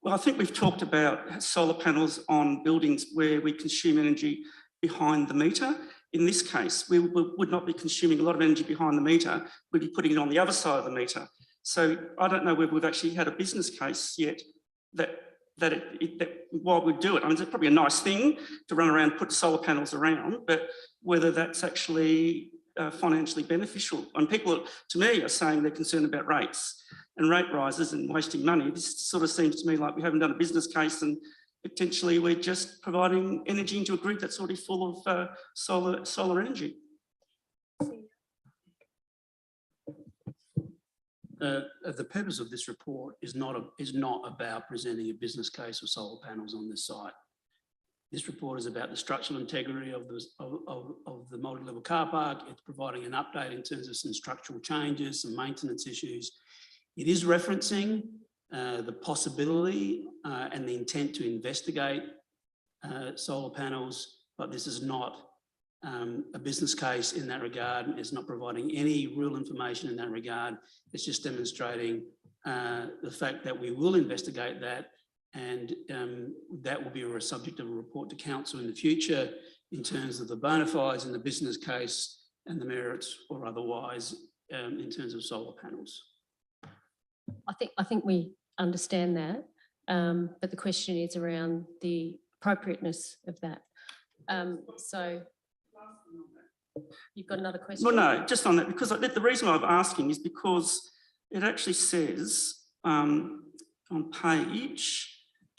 well, I think we've talked about solar panels on buildings where we consume energy behind the meter. In this case, we would not be consuming a lot of energy behind the meter, we'd be putting it on the other side of the meter. So I don't know whether we've actually had a business case yet that why we do it. I mean, it's probably a nice thing to run around, put solar panels around, but whether that's actually financially beneficial. And people, to me, are saying they're concerned about rates and rate rises and wasting money. This sort of seems to me like we haven't done a business case and potentially we're just providing energy into a grid that's already full of solar energy. The purpose of this report is not about presenting a business case for solar panels on this site. This report is about the structural integrity of the multi-level car park. It's providing an update in terms of some structural changes, some maintenance issues. It is referencing the possibility and the intent to investigate solar panels, but this is not a business case in that regard. It's not providing any real information in that regard. It's just demonstrating the fact that we will investigate that, and that will be a subject of a report to council in the future in terms of the bona fides in the business case and the merits or otherwise in terms of solar panels. I think we understand that, but the question is around the appropriateness of that. So you've got another question? Well, no, just on that, because the reason why I'm asking is because it actually says on page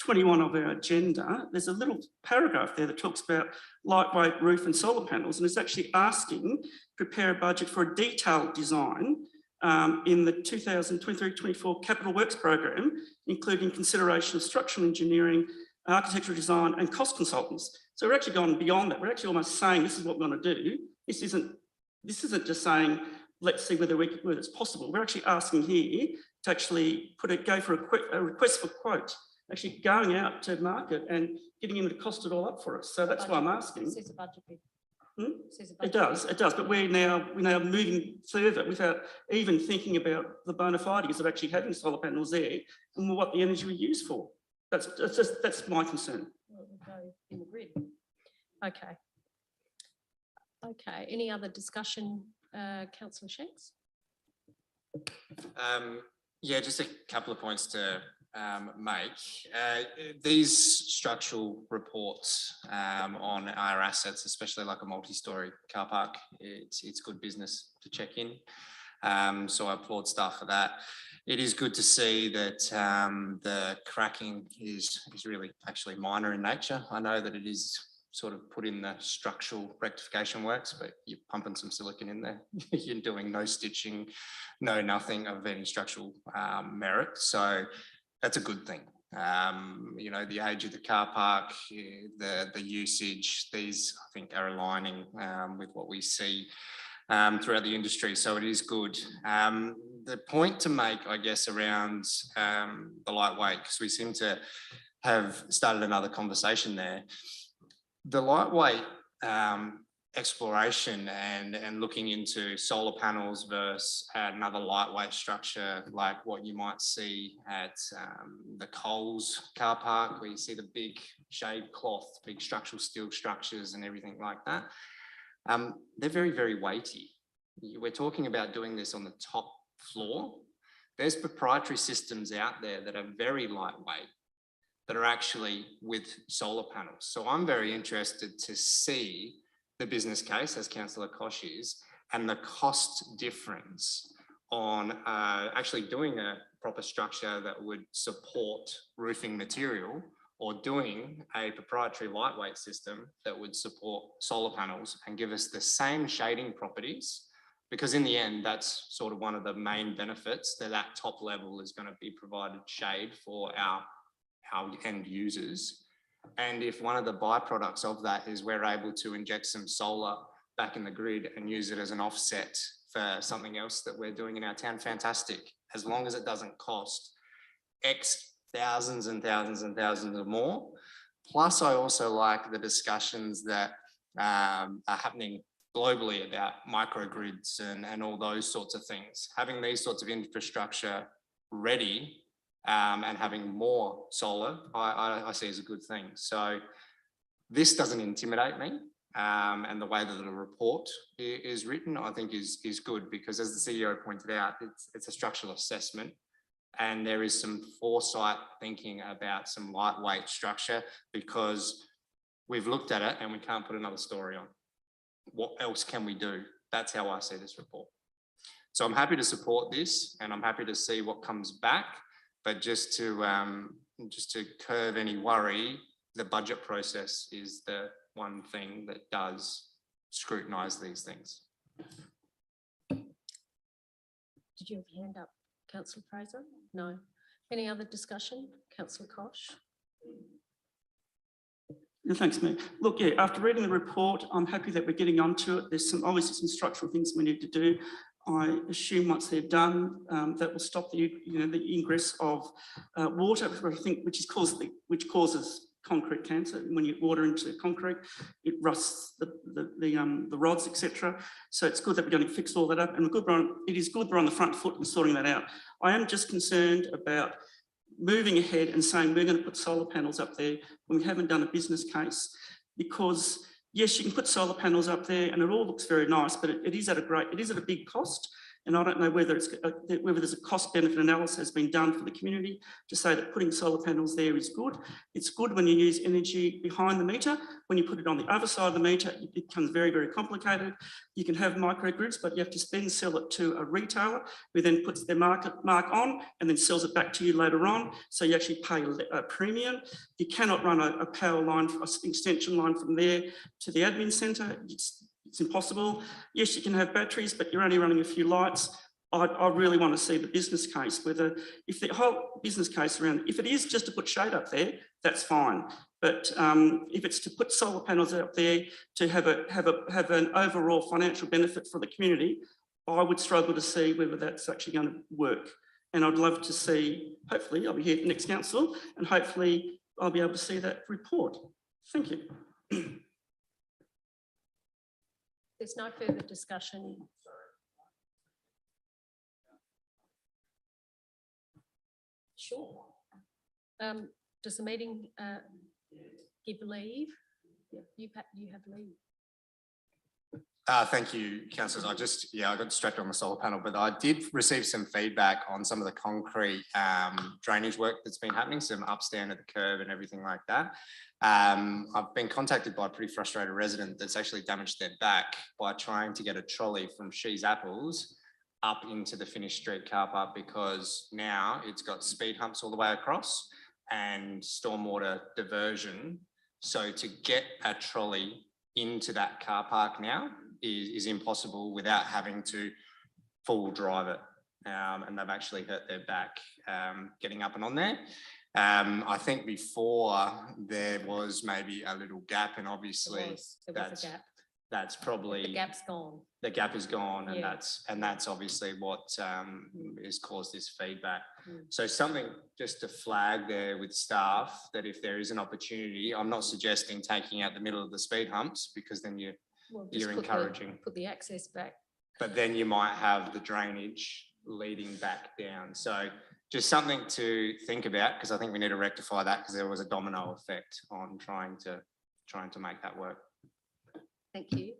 21 of our agenda, there's a little paragraph there that talks about lightweight roof and solar panels, and it's actually asking prepare a budget for a detailed design in the 2023-24 capital works program, including consideration of structural engineering, architectural design and cost consultants. So we're actually going beyond that. We're actually almost saying this is what we're going to do. This isn't just saying, let's see whether it's possible. We're actually asking here to actually go for a request for quote, actually going out to market and getting him to cost it all up for us. So that's why I'm asking. It says a budget bid. It does, but we're now moving further without even thinking about the bona fides of actually having solar panels there and what the energy we use for. That's my concern. Well, it will go in the grid. Okay. Okay, any other discussion, Councillor Shanks? Yeah, just a couple of points to make. These structural reports on our assets, especially like a multi-storey car park, it's good business to check in. So I applaud staff for that. It is good to see that the cracking is really actually minor in nature. I know that it is sort of put in the structural rectification works, but you're pumping some silicon in there. You're doing no stitching, no nothing of any structural merit. So that's a good thing. You know, the age of the car park, the usage, these I think are aligning with what we see throughout the industry. So it is good. The point to make, I guess, around the lightweight, because we seem to have started another conversation there. The lightweight exploration and looking into solar panels versus another lightweight structure like what you might see at the Coles car park, where you see the big shade cloth, big structural steel structures and everything like that. They're very, very weighty. We're talking about doing this on the top floor. There's proprietary systems out there that are very lightweight, that are actually with solar panels. So I'm very interested to see the business case, as Councillor Koch is, and the cost difference on actually doing a proper structure that would support roofing material, or doing a proprietary lightweight system that would support solar panels and give us the same shading properties. Because in the end, that's sort of one of the main benefits, that top level is going to be provided shade for our end users. And if one of the byproducts of that is we're able to inject some solar back in the grid and use it as an offset for something else that we're doing in our town, fantastic. As long as it doesn't cost X thousands and thousands and thousands or more. Plus, I also like the discussions that are happening globally about microgrids and all those sorts of things. Having these sorts of infrastructure ready and having more solar, I see as a good thing. So this doesn't intimidate me. And the way that the report is written, I think is good, because as the CEO pointed out, it's a structural assessment. And there is some foresight thinking about some lightweight structure, because we've looked at it and we can't put another story on. What else can we do? That's how I see this report. So I'm happy to support this, and I'm happy to see what comes back. But just to curb any worry, the budget process is the one thing that does scrutinise these things. Did you have your hand up, Councillor Fraser? No. Any other discussion? Councillor Koch? Yeah, thanks, Mayor. Look, yeah, after reading the report, I'm happy that we're getting onto it. There's obviously some structural things we need to do. I assume once they're done, that will stop the ingress of water, which causes concrete cancer. When you water into concrete, it rusts the rods, etc. So it's good that we're going to fix all that up, and it is good we're on the front foot and sorting that out. I am just concerned about moving ahead and saying we're going to put solar panels up there when we haven't done a business case, because yes, you can put solar panels up there and it all looks very nice, but it is at a big cost. And I don't know whether there's a cost benefit analysis has been done for the community to say that putting solar panels there is good. It's good when you use energy behind the meter. When you put it on the other side of the meter, it becomes very, very complicated. You can have microgrids, but you have to then sell it to a retailer who then puts their mark on and then sells it back to you later on. So you actually pay a premium. You cannot run a power line, an extension line from there to the admin centre. It's impossible. Yes, you can have batteries, but you're only running a few lights. I really want to see the business case, if the whole business case around, if it is just to put shade up there, that's fine. But if it's to put solar panels up there to have an overall financial benefit for the community, I would struggle to see whether that's actually going to work. And I'd love to see, hopefully I'll be here at the next council, and hopefully I'll be able to see that report. Thank you. There's no further discussion. Sure. Does the meeting give leave? Yeah, you have leave. Thank you, councillors. I got distracted on the solar panel, but I did receive some feedback on some of the concrete drainage work that's been happening, some upstand at the curb and everything like that. I've been contacted by a pretty frustrated resident that's actually damaged their back by trying to get a trolley from She's Apples up into the Finnish Street car park, because now it's got speed humps all the way across and stormwater diversion. So to get a trolley into that car park now is impossible without having to full drive it. And they've actually hurt their back getting up and on there. I think before there was maybe a little gap, and obviously There was a gap. That's probably The gap's gone. the gap is gone, and Yeah. that's obviously what has caused this feedback. Mm. So something just to flag there with staff, that if there is an opportunity, I'm not suggesting taking out the middle of the speed humps, because then Well, just you're put encouraging. put the access back. But then you might have the drainage leading back down. So just something to think about, because I think we need to rectify that, because there was a domino effect on trying to make that work. Thank you.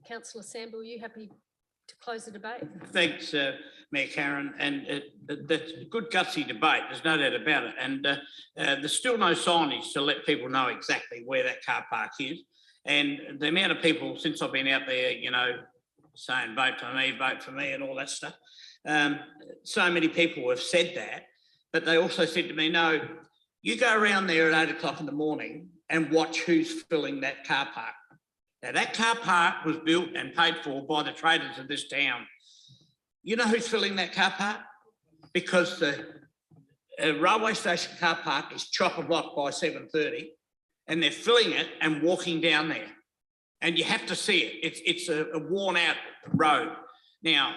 Councillor Samble, are you happy to close the debate? Thanks, Mayor Karen, and that's a good gutsy debate, there's no doubt about it. And there's still no signage to let people know exactly where that car park is. And the amount of people, since I've been out there, saying vote for me and all that stuff, so many people have said that, but they also said to me, no, you go around there at 8 o'clock in the morning and watch who's filling that car park. Now, that car park was built and paid for by the traders of this town. You know who's filling that car park? Because the railway station car park is chock-a-block by 7:30, and they're filling it and walking down there. And you have to see it. It's a worn out road. Now,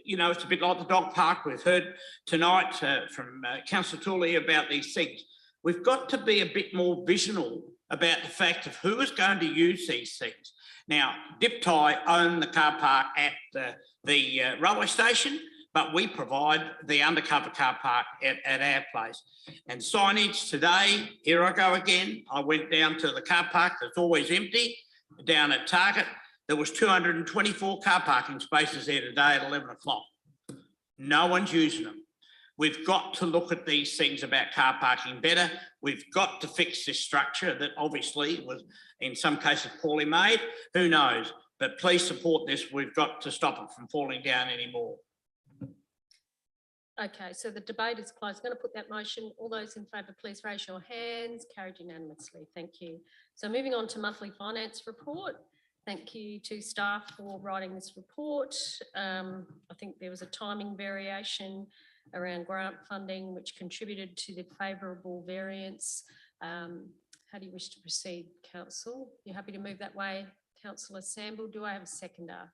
you know, it's a bit like the dog park. We've heard tonight from Councillor Tooley about these things. We've got to be a bit more visional about the fact of who is going to use these things. Now, Dip Thai own the car park at the railway station, but we provide the undercover car park at our place. And signage today, here I go again. I went down to the car park that's always empty, down at Target. There was 224 car parking spaces there today at 11 o'clock. No one's using them. We've got to look at these things about car parking better. We've got to fix this structure that obviously was in some cases poorly made. Who knows? But please support this. We've got to stop it from falling down anymore. Okay, so the debate is closed. I'm going to put that motion. All those in favour, please raise your hands. Carried unanimously. Thank you. So moving on to monthly finance report. Thank you to staff for writing this report. I think there was a timing variation around grant funding, which contributed to the favourable variance. How do you wish to proceed, Council? You happy to move that way, Councillor Samble? Do I have a seconder?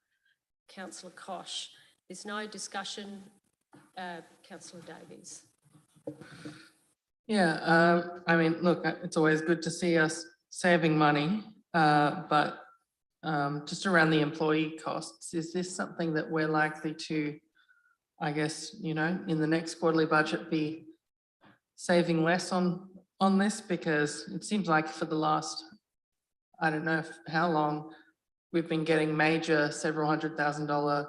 Councillor Koch. There's no discussion. Councillor Davies. Yeah, I mean, look, it's always good to see us saving money, but just around the employee costs, is this something that we're likely to, I guess, you know, in the next quarterly budget be saving less on this? Because it seems like for the last, I don't know how long, we've been getting major several $100,000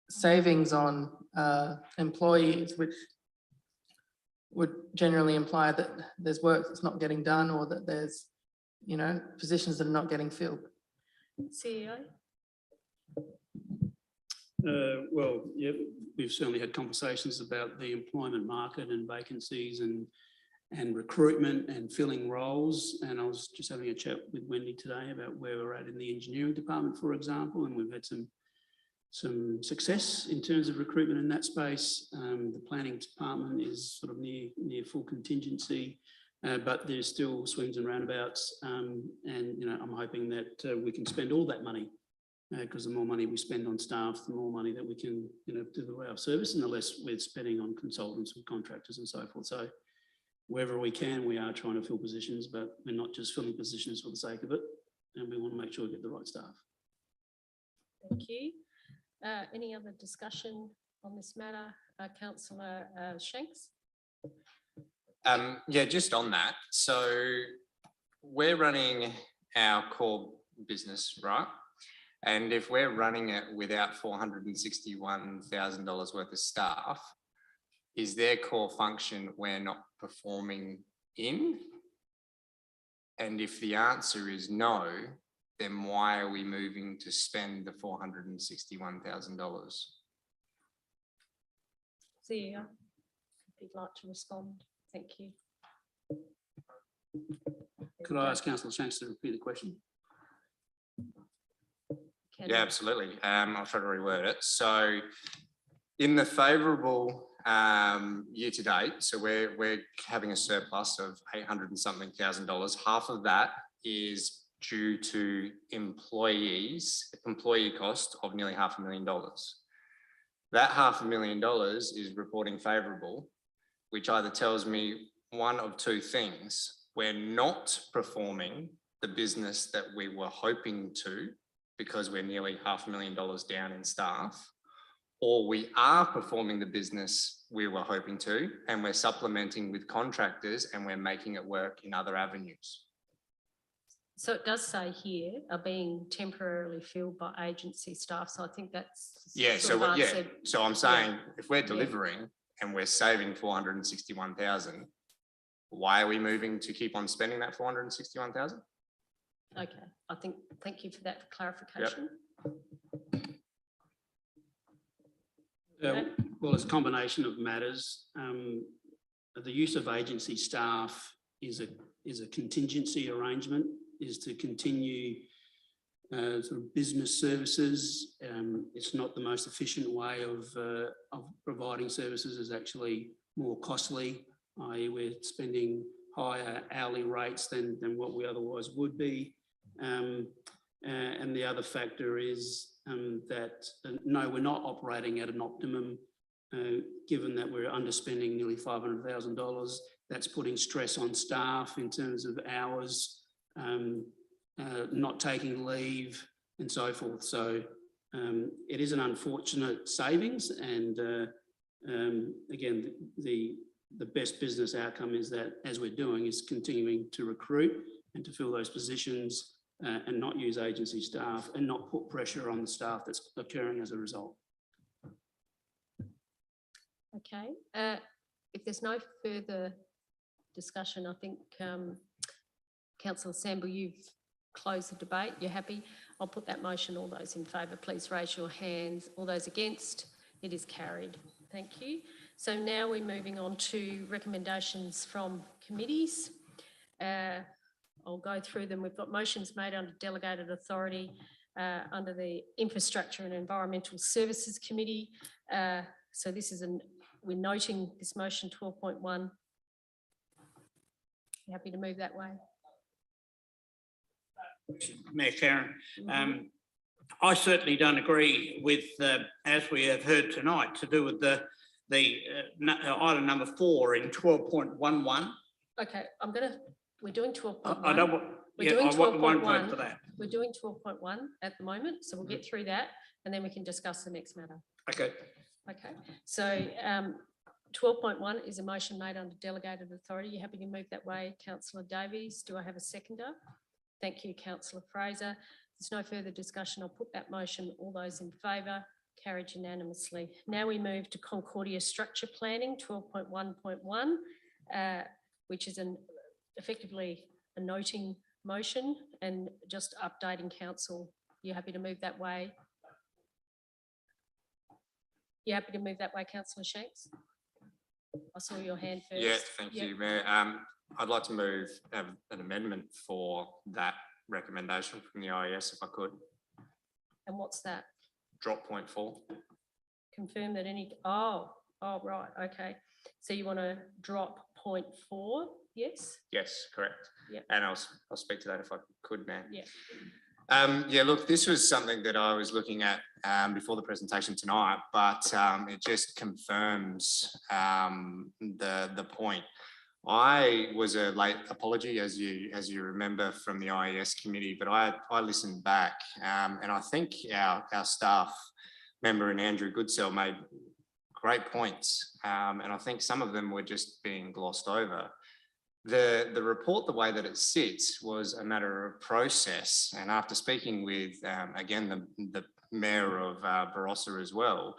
savings on employees, which would generally imply that there's work that's not getting done, or that there's, you know, positions that are not getting filled. CEO? Well, yeah, we've certainly had conversations about the employment market and vacancies and recruitment and filling roles. And I was just having a chat with Wendy today about where we're at in the engineering department, for example, and we've had some success in terms of recruitment in that space. The planning department is sort of near full contingency, but there's still swings and roundabouts. And, you know, I'm hoping that we can spend all that money, because the more money we spend on staff, the more money that we can, you know, deliver our service, and the less we're spending on consultants and contractors and so forth. So wherever we can, we are trying to fill positions, but we're not just filling positions for the sake of it. And we want to make sure we get the right staff. Thank you. Any other discussion on this matter? Councillor Shanks? Yeah, just on that. So we're running our core business, right? And if we're running it without $461,000 worth of staff, is their core function we're not performing in? And if the answer is no, then why are we moving to spend the $461,000? CEO, if you'd like to respond. Thank you. Could I ask Councillor Shanks to repeat the question? Can Yeah, I? absolutely. I'll try to reword it. So in the favourable year to date, so we're having a surplus of $800 and something thousand. Half of that is due to employee cost of nearly $500,000. That $500,000 is reporting favourable, which either tells me one of two things. We're not performing the business that we were hoping to, because we're nearly $500,000 down in staff, or we are performing the business we were hoping to, and we're supplementing with contractors and we're making it work in other avenues. So it does say here are being temporarily filled by agency staff. So I think that's. Yeah, sort of answered. so I'm saying if we're delivering and we're saving 461,000, why are we moving to keep on spending that 461,000? Okay, I think, thank you for that clarification. Well, it's a combination of matters. The use of agency staff is a contingency arrangement, is to continue sort of business services. It's not the most efficient way of providing services. It's actually more costly, i.e. we're spending higher hourly rates than what we otherwise would be. And the other factor is that, no, we're not operating at an optimum, given that we're underspending nearly $500,000. That's putting stress on staff in terms of hours, not taking leave and so forth. So it is an unfortunate savings, and again, the best business outcome is that, as we're doing, is continuing to recruit and to fill those positions and not use agency staff and not put pressure on the staff that's occurring as a result. Okay, if there's no further discussion, I think Councillor Sample, you've closed the debate. You're happy? I'll put that motion. All those in favour, please raise your hands. All those against? It is carried. Thank you. So now we're moving on to recommendations from committees. I'll go through them. We've got motions made under delegated authority under the Infrastructure and Environmental Services Committee. So this is we're noting this motion 12.1. You happy to move that way? Mayor Karen, I certainly don't agree with, as we have heard tonight, to do with the item number 4 in 12.11. Okay, we're doing 12.1. I don't want, We're yeah, doing I won't vote 12.1. for that. We're doing 12.1 at the moment, so we'll get through that and then we can discuss the next matter. Okay. Okay, so 12.1 is a motion made under delegated authority. You happy to move that way, Councillor Davies? Do I have a seconder? Thank you, Councillor Fraser. There's no further discussion. I'll put that motion. All those in favour, carried unanimously. Now we move to Concordia Structure Planning 12.1.1, which is effectively a noting motion and just updating council. You happy to move that way? You happy to move that way, Councillor Shanks? I saw your hand first. Yeah, thank you, Mayor. I'd like to move an amendment for that recommendation from the IES, if I could. And what's that? Drop point 4. Confirm that right, okay. So you want to drop 0.4, yes? Yes, correct. Yep. And I'll speak to that if I could, Mayor. Yeah. Yeah, look, this was something that I was looking at before the presentation tonight, but it just confirms the point. I was a late apology, as you remember from the IES committee, but I listened back, and I think our staff member in Andrew Goodsell made great points, and I think some of them were just being glossed over. The report, the way that it sits, was a matter of process, and after speaking with again the mayor of Barossa as well,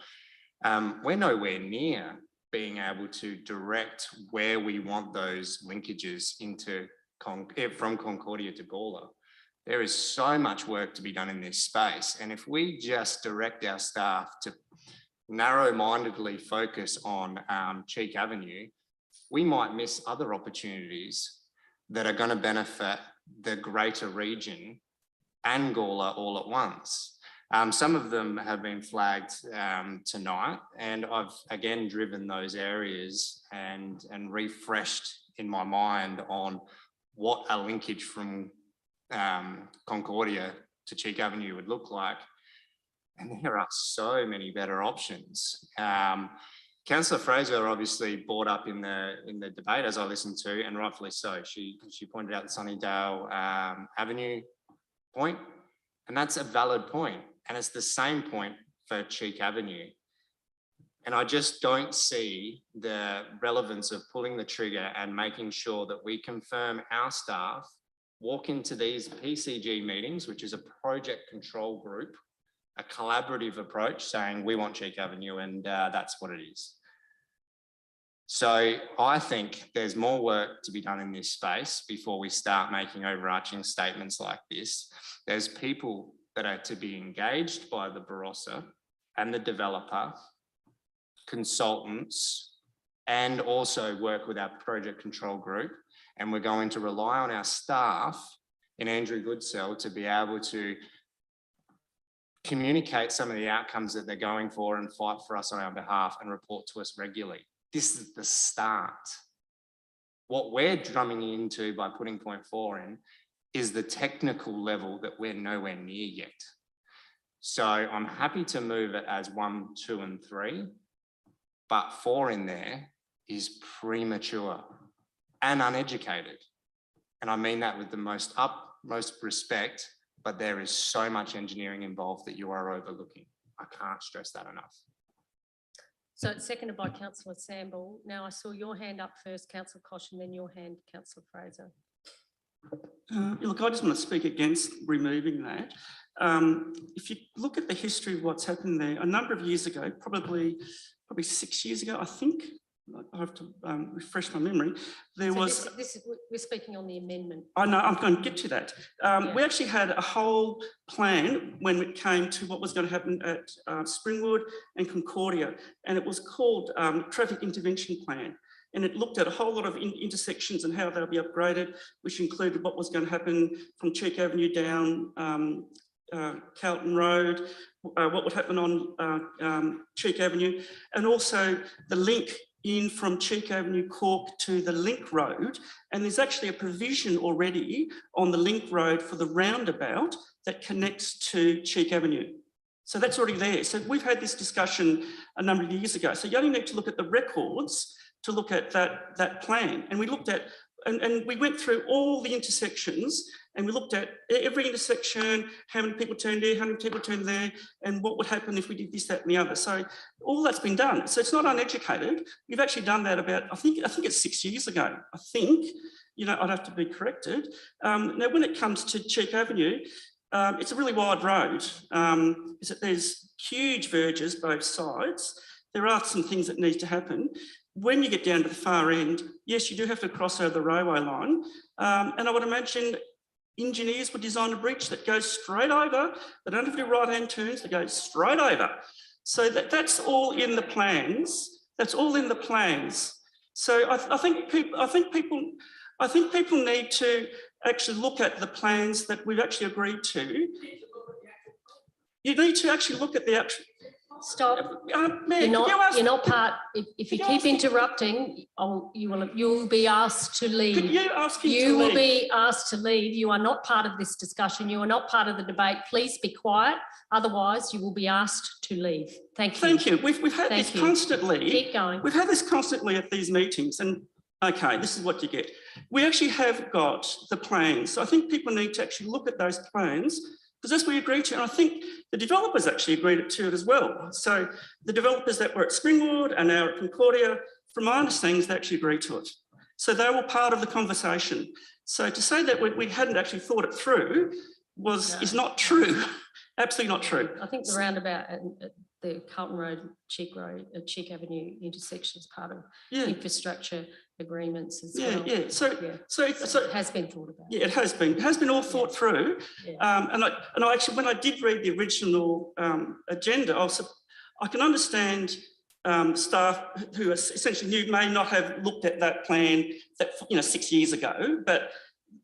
we're nowhere near being able to direct where we want those linkages into from Concordia to Gawler. There is so much work to be done in this space, and if we just direct our staff to narrow-mindedly focus on Cheek Avenue, we might miss other opportunities that are going to benefit the greater region and Gawler all at once. Some of them have been flagged tonight, and I've again driven those areas and refreshed in my mind on what a linkage from Concordia to Cheek Avenue would look like. And there are so many better options. Councillor Fraser obviously brought up in the debate, as I listened to, and rightfully so. She pointed out the Sunnydale Avenue point, and that's a valid point. And it's the same point for Cheek Avenue. And I just don't see the relevance of pulling the trigger and making sure that we confirm our staff walk into these PCG meetings, which is a project control group, a collaborative approach saying we want Cheek Avenue, and that's what it is. So I think there's more work to be done in this space before we start making overarching statements like this. There's people that are to be engaged by the Barossa and the developer, consultants, and also work with our project control group. And we're going to rely on our staff in Andrew Goodsell to be able to communicate some of the outcomes that they're going for and fight for us on our behalf and report to us regularly. This is the start. What we're drumming into by putting 0.4 in is the technical level that we're nowhere near yet. So I'm happy to move it as 1, 2, and 3, but 4 in there is premature and uneducated. And I mean that with the most utmost respect, but there is so much engineering involved that you are overlooking. I can't stress that enough. So it's seconded by councillor Samble. Now I saw your hand up first, councillor Koch, and then your hand, councillor Fraser. Look, I just want to speak against removing that. If you look at the history of what's happened there, a number of years ago, probably 6 years ago, I think, I have to refresh my memory, there So was... we're speaking on the amendment. I know, I'm going to get to that. We actually had a whole plan when it came to what was going to happen at Springwood and Concordia, and it was called Traffic Intervention Plan. And it looked at a whole lot of intersections and how they'll be upgraded, which included what was going to happen from Cheek Avenue down Carlton Road, what would happen on Cheek Avenue, and also the link in from Cheek Avenue, Cork to the Link Road. And there's actually a provision already on the Link Road for the roundabout that connects to Cheek Avenue. So that's already there. So we've had this discussion a number of years ago. So you only need to look at the records to look at that plan. And we looked at, and we went through all the intersections, and we looked at every intersection, how many people turned here, how many people turned there, and what would happen if we did this, that, and the other. So all that's been done. So it's not uneducated. We've actually done that about, I think it's 6 years ago. I think, you know, I'd have to be corrected. Now, when it comes to Cheek Avenue, it's a really wide road. There's huge verges both sides. There are some things that need to happen. When you get down to the far end, yes, you do have to cross over the railway line. And I would imagine engineers would design a bridge that goes straight over. They don't have to do right-hand turns, they go straight over. So that's all in the plans. That's all in the plans. So I think people need to actually look at the plans that we've actually agreed to. You need to actually look at the actual... Stop. Mayor, you're not part. If you keep interrupting, you'll be asked to leave. Could you ask him to You will leave? be asked to leave. You are not part of this discussion. You are not part of the debate. Please be quiet. Otherwise, you will be asked to leave. Thank you. Thank you. We've had this constantly. Keep going. We've had this constantly at these meetings, and okay, this is what you get. We actually have got the plans. So I think people need to actually look at those plans, because that's what we agreed to. And I think the developers actually agreed to it as well. So the developers that were at Springwood and now at Concordia, from my understanding, they actually agreed to it. So they were part of the conversation. So to say that we hadn't actually thought it through is not true. Absolutely not true. I think the roundabout at the Carlton Road, Cheek Avenue intersection is part of infrastructure agreements as well. Yeah. So it has been thought about. Yeah, it has been. It has been all thought through. Yeah. And I actually, when I did read the original agenda, I can understand staff who essentially new may not have looked at that plan 6 years ago, but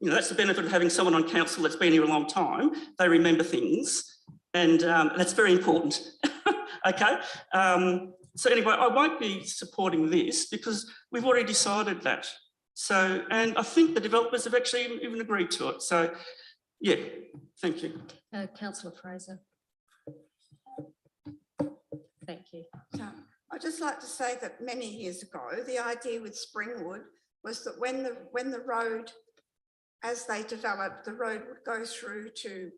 that's the benefit of having someone on council that's been here a long time. They remember things, and that's very important. Okay. So anyway, I won't be supporting this because we've already decided that. So, and I think the developers have actually even agreed to it. So, yeah, thank you. Councillor Fraser. Thank you. So I'd just like to say that many years ago, the idea with Springwood was that when the road, as they developed, the road would go through to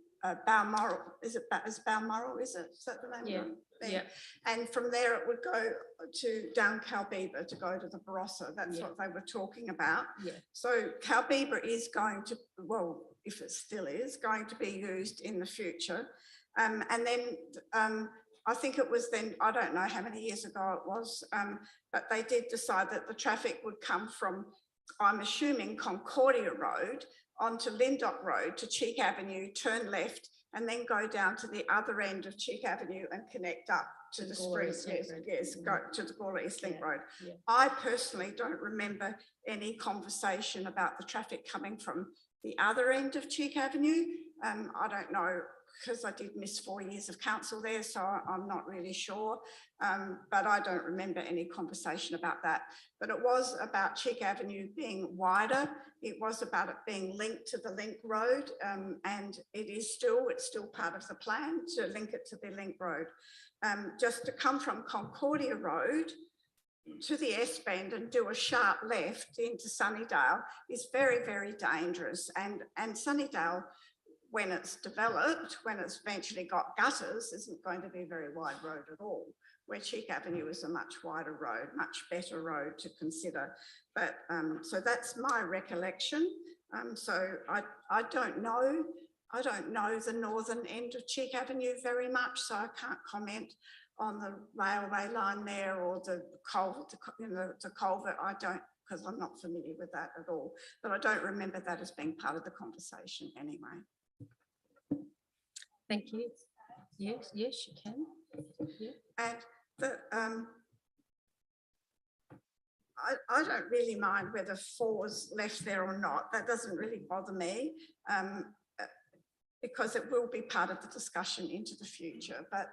Balmoral. Is Balmoral? Is that the name? Yeah. Yeah. And from there it would go to down Calbeaver to go to the Barossa. That's what they were talking about. Yeah. So Calbeaver is going to, well, if it still is, going to be used in the future. And then I think it was then, I don't know how many years ago it was, but they did decide that the traffic would come from, I'm assuming, Concordia Road onto Lindop Road to Cheek Avenue, turn left, and then go down to the other end of Cheek Avenue and connect up to the street. Yes, go to the Gawler East Link Road. Yeah. I personally don't remember any conversation about the traffic coming from the other end of Cheek Avenue. I don't know because I did miss 4 years of council there, so I'm not really sure. But I don't remember any conversation about that. But it was about Cheek Avenue being wider. It was about it being linked to the Link Road, and it's still part of the plan to link it to the Link Road. Just to come from Concordia Road to the S-bend and do a sharp left into Sunnydale is very, very dangerous. And Sunnydale, when it's developed, when it's eventually got gutters, isn't going to be a very wide road at all, where Cheek Avenue is a much wider road, much better road to consider. But so that's my recollection. So I don't know the northern end of Cheek Avenue very much, so I can't comment on the railway line there or the culvert, the culvert. I don't, because I'm not familiar with that at all. But I don't remember that as being part of the conversation anyway. Thank you. Yes, yes, you can. Yeah. And the, I don't really mind whether 4's left there or not. That doesn't really bother me, because it will be part of the discussion into the future. But,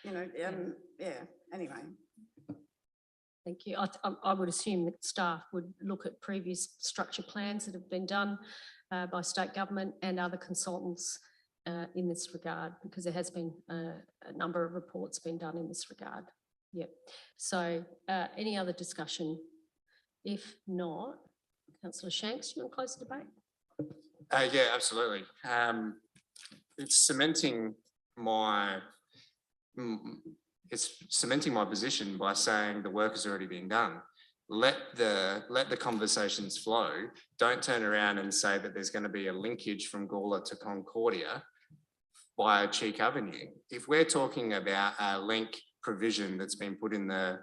you know, yeah, anyway. Thank you. I would assume that staff would look at previous structure plans that have been done by state government and other consultants in this regard, because there has been a number of reports been done in this regard. Yep. So any other discussion? If not, Councillor Shanks, you want to close the debate? Yeah, absolutely. It's cementing my position by saying the work has already been done. Let the conversations flow. Don't turn around and say that there's going to be a linkage from Gawler to Concordia via Cheek Avenue. If we're talking about a link provision that's been put in the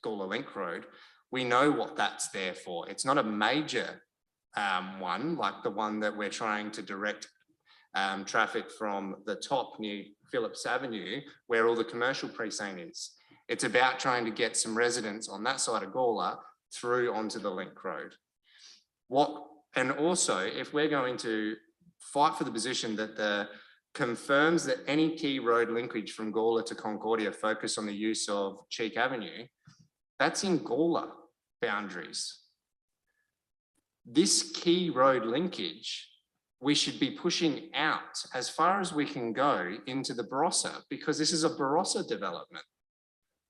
Gawler Link Road, we know what that's there for. It's not a major one like the one that we're trying to direct traffic from the top near Phillips Avenue, where all the commercial precinct is. It's about trying to get some residents on that side of Gawler through onto the Link Road. And also, if we're going to fight for the position that confirms that any key road linkage from Gawler to Concordia focus on the use of Cheek Avenue, that's in Gawler boundaries. This key road linkage, we should be pushing out as far as we can go into the Barossa, because this is a Barossa development.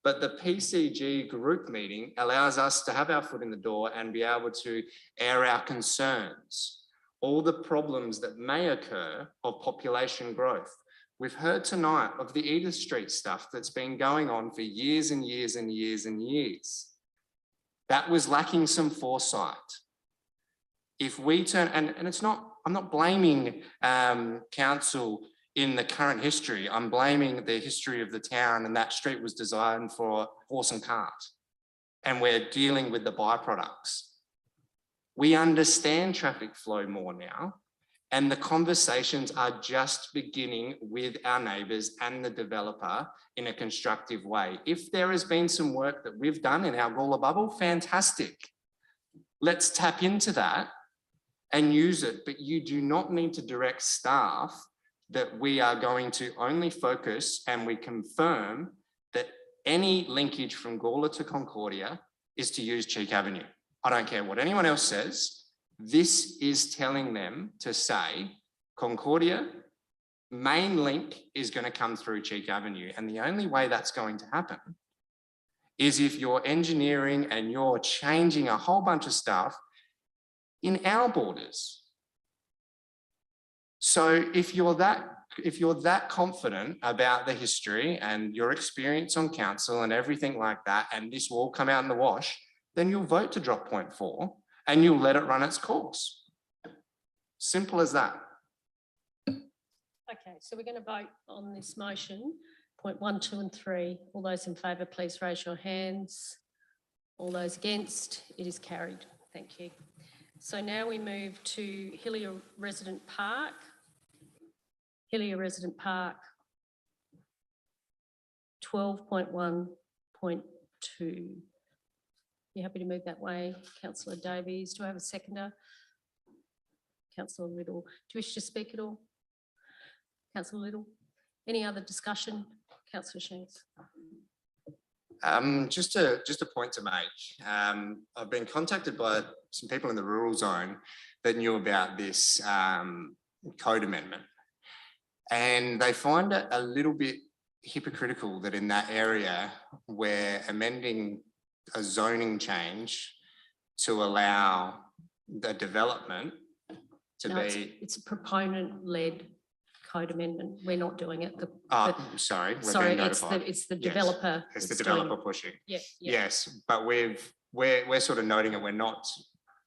But the PCG group meeting allows us to have our foot in the door and be able to air our concerns, all the problems that may occur of population growth. We've heard tonight of the Edith Street stuff that's been going on for years and years and years and years. That was lacking some foresight. If we turn, and it's not, I'm not blaming council in the current history. I'm blaming the history of the town, and that street was designed for horse and cart. And we're dealing with the byproducts. We understand traffic flow more now, and the conversations are just beginning with our neighbours and the developer in a constructive way. If there has been some work that we've done in our Gawler bubble, fantastic. Let's tap into that and use it, but you do not need to direct staff that we are going to only focus, and we confirm that any linkage from Gawler to Concordia is to use Cheek Avenue. I don't care what anyone else says. This is telling them to say Concordia main link is going to come through Cheek Avenue. And the only way that's going to happen is if you're engineering and you're changing a whole bunch of stuff in our borders. So if you're that confident about the history and your experience on council and everything like that, and this will all come out in the wash, then you'll vote to drop point 4 and you'll let it run its course. Simple as that. Okay, so we're going to vote on this motion, point 1, 2 and 3. All those in favour, please raise your hands. All those against, it is carried. Thank you. So now we move to Hillier Resident Park. Hillier Resident Park, 12.1.2. You happy to move that way, Councillor Davies? Do I have a seconder? Councillor Riddle, do you wish to speak at all? Councillor Little. Any other discussion? Councillor Shanks. Just a point to make. I've been contacted by some people in the rural zone that knew about this code amendment. And they find it a little bit hypocritical that in that area we're amending a zoning change to allow the development to No, be. it's a proponent-led code amendment. We're not doing it. Oh, sorry, we're Sorry, being it's notified. the Yes, developer. It's the that's doing developer pushing. Yeah, yeah. Yes, but we're sort of noting it. We're not,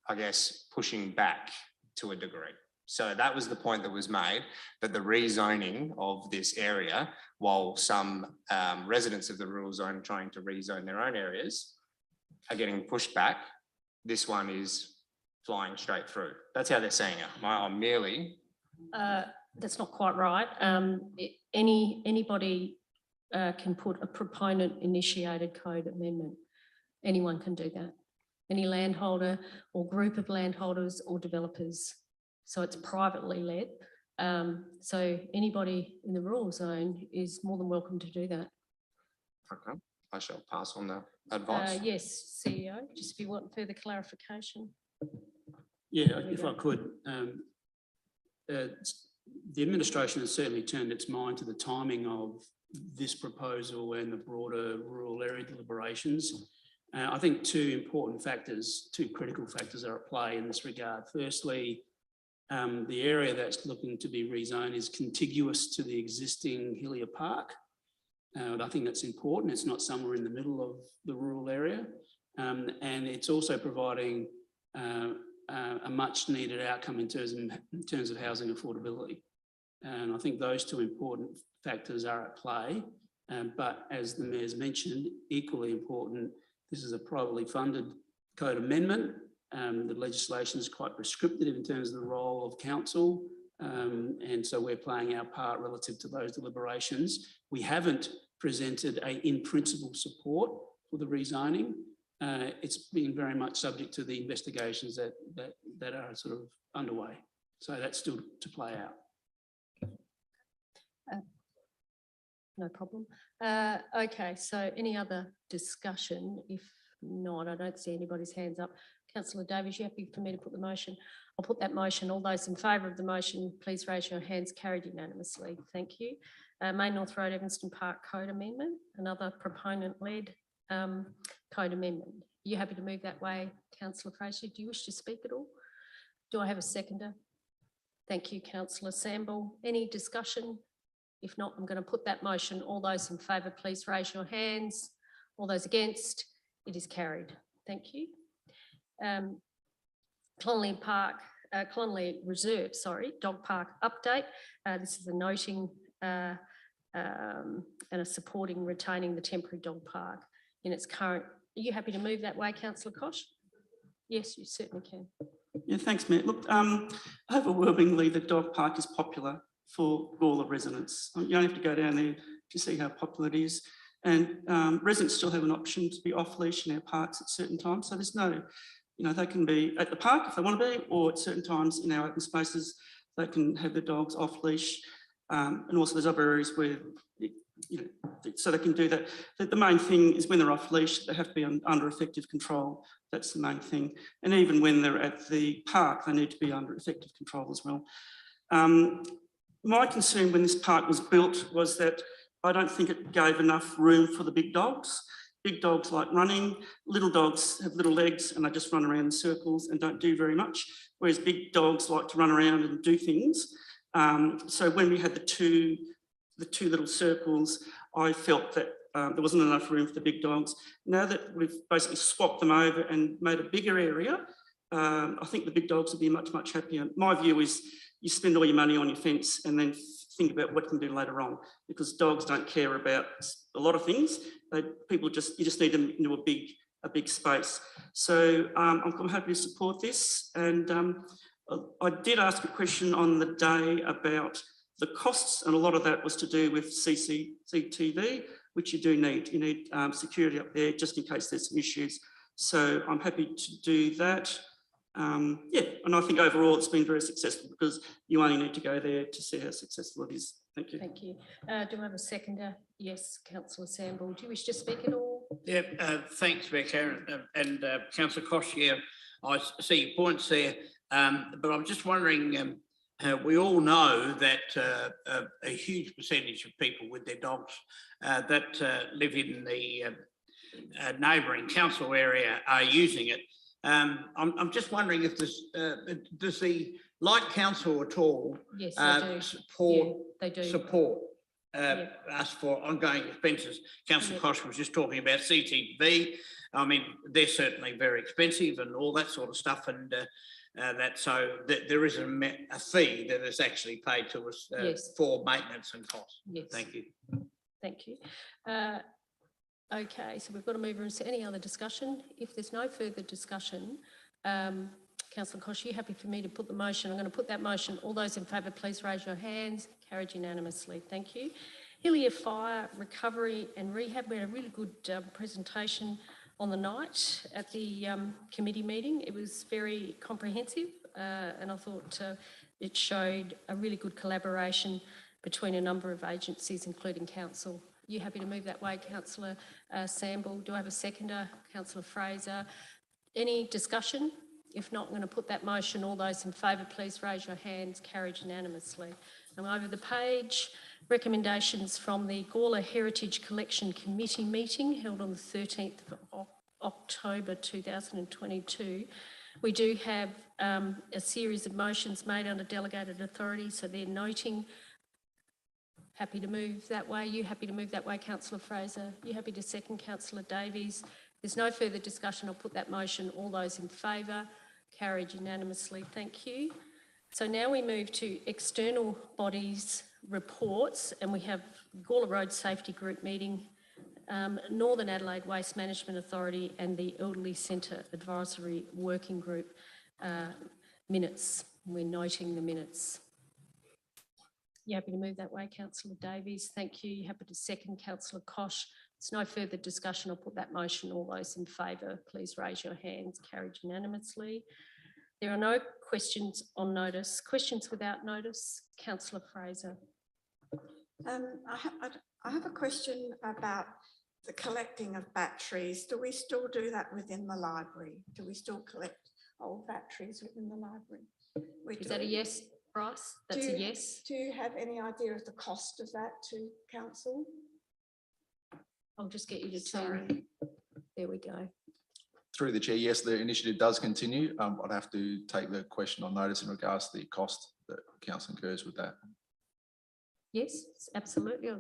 I guess, pushing back to a degree. So that was the point that was made, that the rezoning of this area, while some residents of the rural zone are trying to rezone their own areas, are getting pushed back. This one is flying straight through. That's how they're saying it. I'm merely. That's not quite right. Anybody can put a proponent initiated code amendment. Anyone can do that. Any landholder or group of landholders or developers. So it's privately led. So anybody in the rural zone is more than welcome to do that. Okay, I shall pass on the advice. Yes, CEO, just if you want further clarification. Yeah, if I could. The administration has certainly turned its mind to the timing of this proposal and the broader rural area deliberations. I think two important factors, two critical factors are at play in this regard. Firstly, the area that's looking to be rezoned is contiguous to the existing Hillier Park. I think that's important. It's not somewhere in the middle of the rural area. And it's also providing a much needed outcome in terms of housing affordability. And I think those two important factors are at play. But as the Mayor's mentioned, equally important, this is a privately funded code amendment. The legislation is quite prescriptive in terms of the role of council. And so we're playing our part relative to those deliberations. We haven't presented a in principle support for the rezoning. It's been very much subject to the investigations that are sort of underway. So that's still to play out. No problem. Okay, so any other discussion? If not, I don't see anybody's hands up. Councillor Davies, you happy for me to put the motion? I'll put that motion. All those in favour of the motion, please raise your hands. Carried unanimously. Thank you. Main North Road Evanston Park Code Amendment, another proponent-led code amendment. Are you happy to move that way, Councillor Fraser? Do you wish to speak at all? Do I have a seconder? Thank you, Councillor Samble. Any discussion? If not, I'm going to put that motion. All those in favour, please raise your hands. All those against, it is carried. Thank you. Clonley Reserve, dog park update. This is a noting and a supporting retaining the temporary dog park in its current. Are you happy to move that way, Councillor Koch? Yes, you certainly can. Yeah, thanks, Mayor. Look, overwhelmingly, the dog park is popular for all the residents. You only have to go down there to see how popular it is. And residents still have an option to be off leash in our parks at certain times. So there's no, they can be at the park if they want to be, or at certain times in our open spaces, they can have their dogs off leash. And also there's other areas where, so they can do that. The main thing is when they're off leash, they have to be under effective control. That's the main thing. And even when they're at the park, they need to be under effective control as well. My concern when this park was built was that I don't think it gave enough room for the big dogs. Big dogs like running, little dogs have little legs and they just run around in circles and don't do very much, whereas big dogs like to run around and do things. So when we had the two little circles, I felt that there wasn't enough room for the big dogs. Now that we've basically swapped them over and made a bigger area, I think the big dogs will be much, much happier. My view is you spend all your money on your fence and then think about what you can do later on, because dogs don't care about a lot of things. You just need them into a big space. So I'm happy to support this. And I did ask a question on the day about the costs, and a lot of that was to do with CCTV, which you do need. You need security up there just in case there's some issues. So I'm happy to do that. And I think overall it's been very successful because you only need to go there to see how successful it is. Thank you. Thank you. Do I have a seconder? Yes, councillor Samble. Do you wish to speak at all? Yeah, thanks, Mayor Karen, and councillor Kosh, yeah, I see your points there, but I'm just wondering, we all know that a huge percentage of people with their dogs that live in the neighbouring council area are using it. I'm just wondering if this, does the Light Council at all Yes, they do. support Yeah, they do. support Yeah. us for ongoing expenses? Councillor Yeah. Kosh was just talking about CTV. I mean, they're certainly very expensive and all that sort of stuff, and that so there is a fee that is actually paid to us Yes. for maintenance and costs. Yes. Thank you. Thank you. Okay, so we've got to move on to any other discussion. If there's no further discussion, councillor Kosh, you happy for me to put the motion? I'm going to put that motion. All those in favour, please raise your hands. Carried unanimously. Thank you. Hillier Fire Recovery and Rehab. We had a really good presentation on the night at the committee meeting. It was very comprehensive and I thought it showed a really good collaboration between a number of agencies, including council. You happy to move that way, councillor Samble? Do I have a seconder? Councillor Fraser. Any discussion? If not, I'm going to put that motion. All those in favour, please raise your hands. Carried unanimously. I'm over the page. Recommendations from the Gawler Heritage Collection Committee meeting held on the 13th of October 2022. We do have a series of motions made under delegated authority, so they're noting. Happy to move that way? You happy to move that way, councillor Fraser? You happy to second, councillor Davies? There's no further discussion. I'll put that motion. All those in favour? Carried unanimously. Thank you. So now we move to external bodies reports, and we have Gawler Road Safety Group meeting, Northern Adelaide Waste Management Authority and the Elderly Centre Advisory Working Group minutes. We're noting the minutes. You happy to move that way, councillor Davies? Thank you. You happy to second, councillor Kosh? There's no further discussion. I'll put that motion. All those in favour, please raise your hands. Carried unanimously. There are no questions on notice. Questions without notice? Councillor Fraser. I have a question about the collecting of batteries. Do we still do that within the library? Do we still collect old batteries within the library? Is that a yes, Bryce? That's a yes. Do you have any idea of the cost of that to council? I'll just get you to turn. There we go. Through the chair, yes, the initiative does continue. I'd have to take the question on notice in regards to the cost that council incurs with that. Yes, absolutely.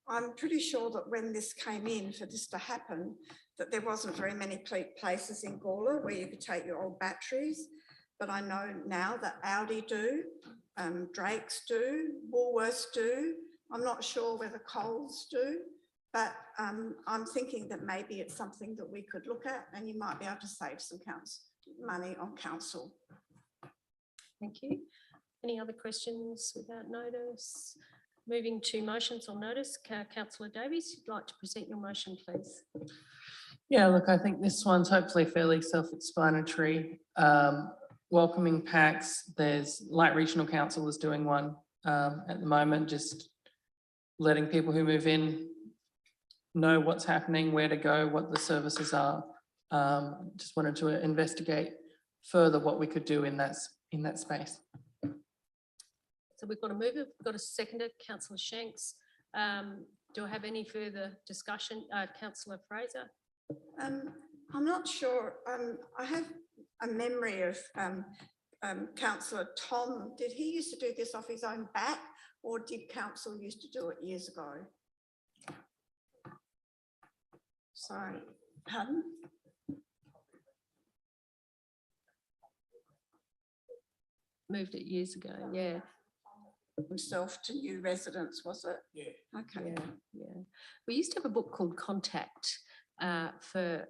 I'm pretty sure that when this came in for this to happen, that there wasn't very many places in Gawler where you could take your old batteries. But I know now that Audi do, Drake's do, Woolworths do. I'm not sure whether Coles do, but I'm thinking that maybe it's something that we could look at and you might be able to save some money on council. Thank you. Any other questions without notice? Moving to motions on notice, councillor Davies, you'd like to present your motion, please. Yeah, look, I think this one's hopefully fairly self-explanatory. Welcoming packs, there's Light Regional Council is doing one at the moment, just letting people who move in know what's happening, where to go, what the services are. Just wanted to investigate further what we could do in that space. So we've got a mover, we've got a seconder, councillor Shanks. Do I have any further discussion? Councillor Fraser? I'm not sure. I have a memory of councillor Tom. Did he used to do this off his own bat, or did council used to do it years ago? Sorry, pardon? Moved it years ago, yeah. Himself to new residents, was it? Yeah. Okay. Yeah. We used to have a book called Contact for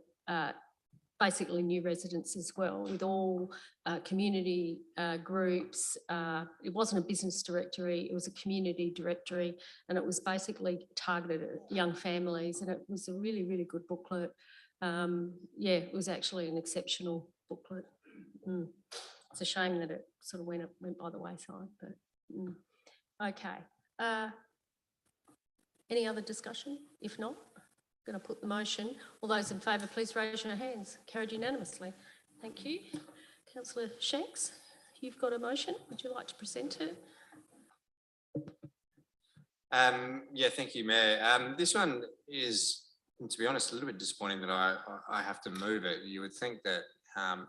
basically new residents as well, with all community groups. It wasn't a business directory, it was a community directory, and it was basically targeted at young families, and it was a really, really good booklet. Yeah, it was actually an exceptional booklet. It's a shame that it sort of went by the wayside, but Okay. Any other discussion? If not, I'm going to put the motion. All those in favour, please raise your hands. Carried unanimously. Thank you. Councillor Shanks, you've got a motion. Would you like to present it? Yeah, thank you, Mayor. This one is, to be honest, a little bit disappointing that I have to move it. You would think that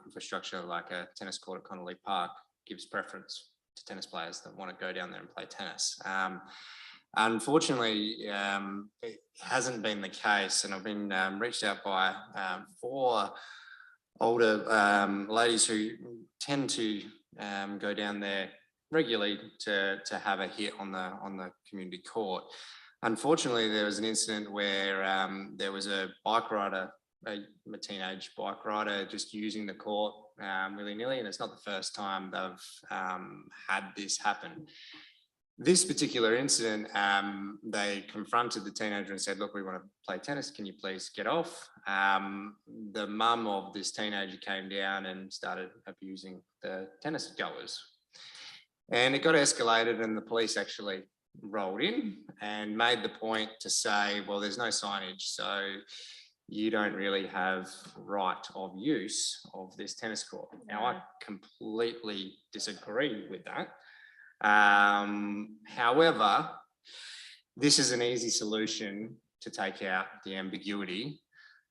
infrastructure like a tennis court at Connolly Park gives preference to tennis players that want to go down there and play tennis. Unfortunately, it hasn't been the case, and I've been reached out by 4 older ladies who tend to go down there regularly to have a hit on the community court. Unfortunately, there was an incident where there was a bike rider, a teenage bike rider, just using the court willy-nilly, and it's not the first time they've had this happen. This particular incident, they confronted the teenager and said, look, we want to play tennis. Can you please get off? The mum of this teenager came down and started abusing the tennis goers. And it got escalated, and the police actually rolled in and made the point to say, well, there's no signage, so you don't really have right of use of this tennis court. Now, I completely disagree with that. However, this is an easy solution to take out the ambiguity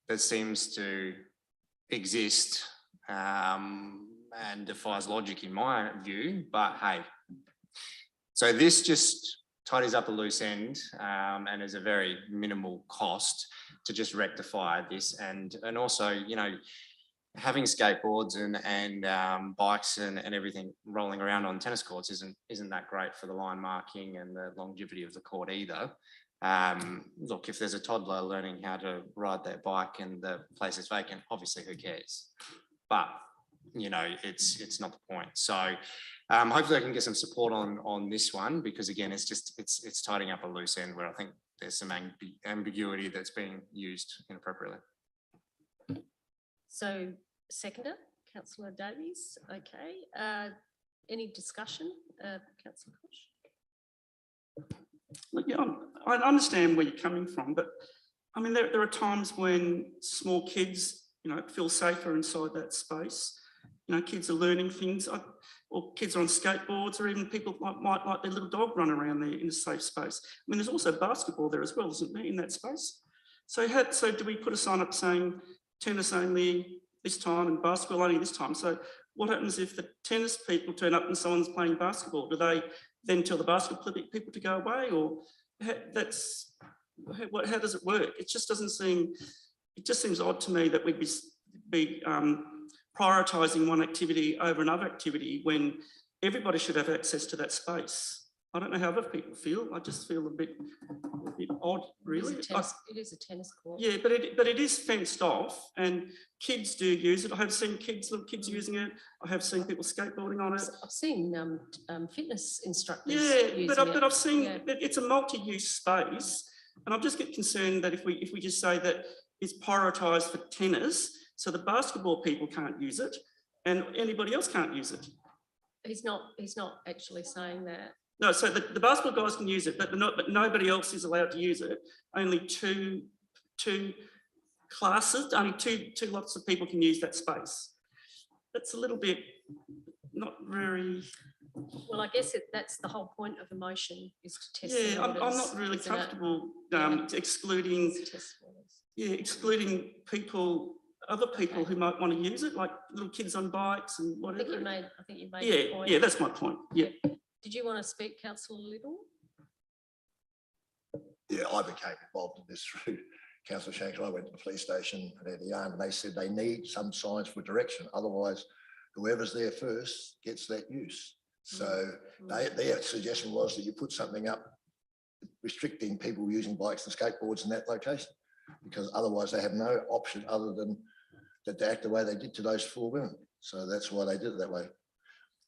that seems to exist and defies logic in my view, but hey. So this just tidies up a loose end and is a very minimal cost to just rectify this. And also, you know, having skateboards and bikes and everything rolling around on tennis courts isn't that great for the line marking and the longevity of the court either. Look, if there's a toddler learning how to ride their bike and the place is vacant, obviously who cares? But you know, it's not the point. So hopefully I can get some support on this one, because again, it's tidying up a loose end where I think there's some ambiguity that's being used inappropriately. So, seconder, Councillor Davies. Okay. Any discussion, Councillor Koch? Look, yeah, I understand where you're coming from, but I mean, there are times when small kids, you know, feel safer inside that space. You know, kids are learning things, or kids are on skateboards, or even people might like their little dog run around there in a safe space. I mean, there's also basketball there as well, isn't there, in that space? So do we put a sign up saying tennis only this time and basketball only this time? So what happens if the tennis people turn up and someone's playing basketball? Do they then tell the basketball people to go away, or how does it work? It just doesn't seem, it just seems odd to me that we'd be prioritising one activity over another activity when everybody should have access to that space. I don't know how other people feel. I just feel a bit odd, really. It is a tennis court. Yeah, but it is fenced off, and kids do use it. I have seen little kids using it. I have seen people skateboarding on it. I've seen fitness instructors. Yeah, but I've seen Yeah. it's a multi-use space, and I just get concerned that if we just say that it's prioritised for tennis, so the basketball people can't use it, and anybody else can't use it. He's not actually saying that. No, so the basketball guys can use it, but nobody else is allowed to use it. Only two classes, only two lots of people can use that space. That's a little bit not very. Well, I guess that's the whole point of a motion, is to test. Yeah, I'm not really comfortable excluding. Excluding people, other people who might want to use it, like little kids on bikes and whatever. I think you made your point. Yeah, that's my point. Yeah. Did you want to speak, Councillor Little? Yeah, I became involved in this through Councillor Shanks. I went to the police station at the yard and they said they need some signs for direction. Otherwise, whoever's there first gets that use. So their suggestion was that you put something up restricting people using bikes and skateboards in that location, because otherwise they have no option other than to act the way they did to those 4 women. So that's why they did it that way.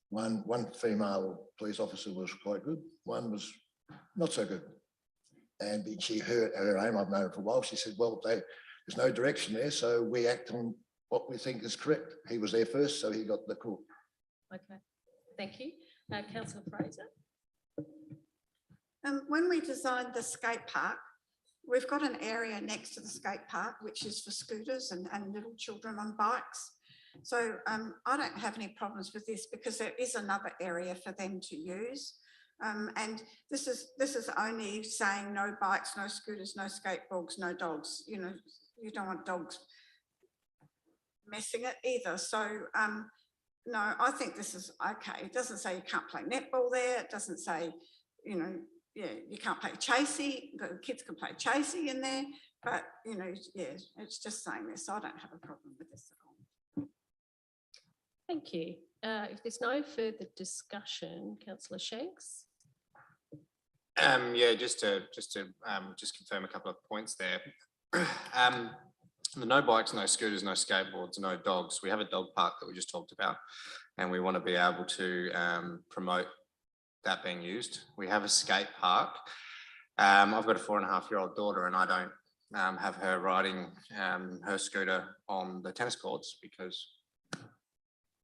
One female police officer was quite good. One was not so good. And she heard her aim, I've known her for a while. She said, well, there's no direction there, so we act on what we think is correct. He was there first, so he got the call. Okay, thank you. Councillor Fraser. When we designed the skate park, we've got an area next to the skate park, which is for scooters and little children on bikes. So I don't have any problems with this because there is another area for them to use. And this is only saying no bikes, no scooters, no skateboards, no dogs. You know, you don't want dogs messing it either. So no, I think this is okay. It doesn't say you can't play netball there. It doesn't say, you know, yeah, you can't play chasey. The kids can play chasey in there, but you know, yeah, it's just saying this. I don't have a problem with this at all. Thank you. If there's no further discussion, Councillor Shanks. Yeah, just confirm a couple of points there. The no bikes, no scooters, no skateboards, no dogs. We have a dog park that we just talked about, and we want to be able to promote that being used. We have a skate park. I've got a 4.5-year-old daughter, and I don't have her riding her scooter on the tennis courts because,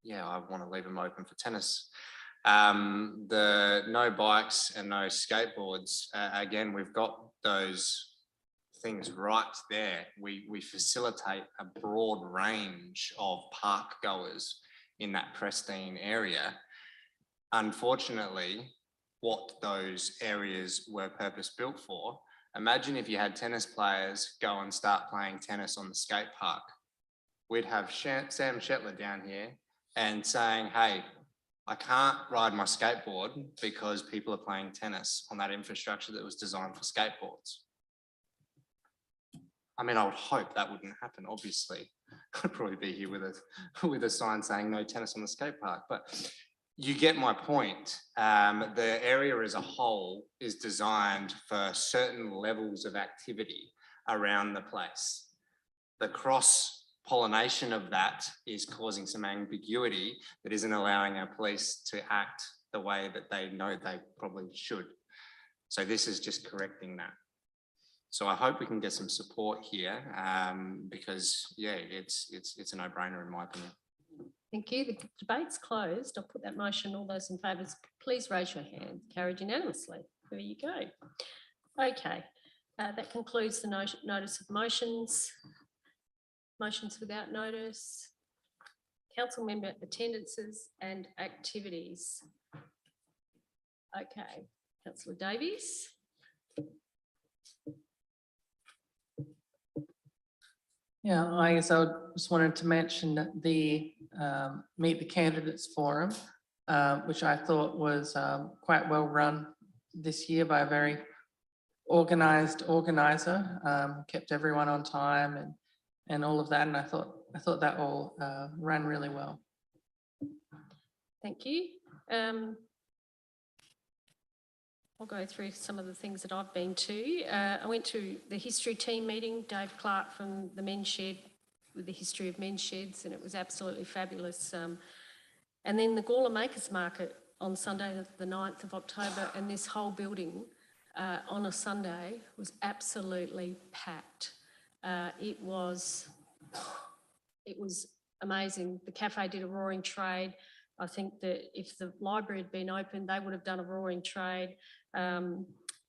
yeah, I want to leave them open for tennis. The no bikes and no skateboards, again, we've got those things right there. We facilitate a broad range of park goers in that pristine area. Unfortunately, what those areas were purpose built for, imagine if you had tennis players go and start playing tennis on the skate park. We'd have Sam Shetler down here and saying, hey, I can't ride my skateboard because people are playing tennis on that infrastructure that was designed for skateboards. I mean, I would hope that wouldn't happen, obviously. I'd probably be here with a sign saying no tennis on the skate park, but you get my point. The area as a whole is designed for certain levels of activity around the place. The cross-pollination of that is causing some ambiguity that isn't allowing our police to act the way that they know they probably should. So this is just correcting that. So I hope we can get some support here because, yeah, it's a no-brainer in my opinion. Thank you. The debate's closed. I'll put that motion. All those in favour, please raise your hand. Carried unanimously. There you go. Okay, that concludes the notice of motions. Motions without notice. Council member attendances and activities. Okay, Councillor Davies. Yeah, I guess I just wanted to mention that the Meet the Candidates Forum, which I thought was quite well run this year by a very organised organiser, kept everyone on time and all of that, and I thought that all ran really well. Thank you. I'll go through some of the things that I've been to. I went to the history team meeting, Dave Clark from the Men's Shed, with the history of men's sheds, and it was absolutely fabulous. And then the Gawler Makers Market on Sunday, the 9th of October, and this whole building on a Sunday was absolutely packed. It was amazing. The cafe did a roaring trade. I think that if the library had been open, they would have done a roaring trade.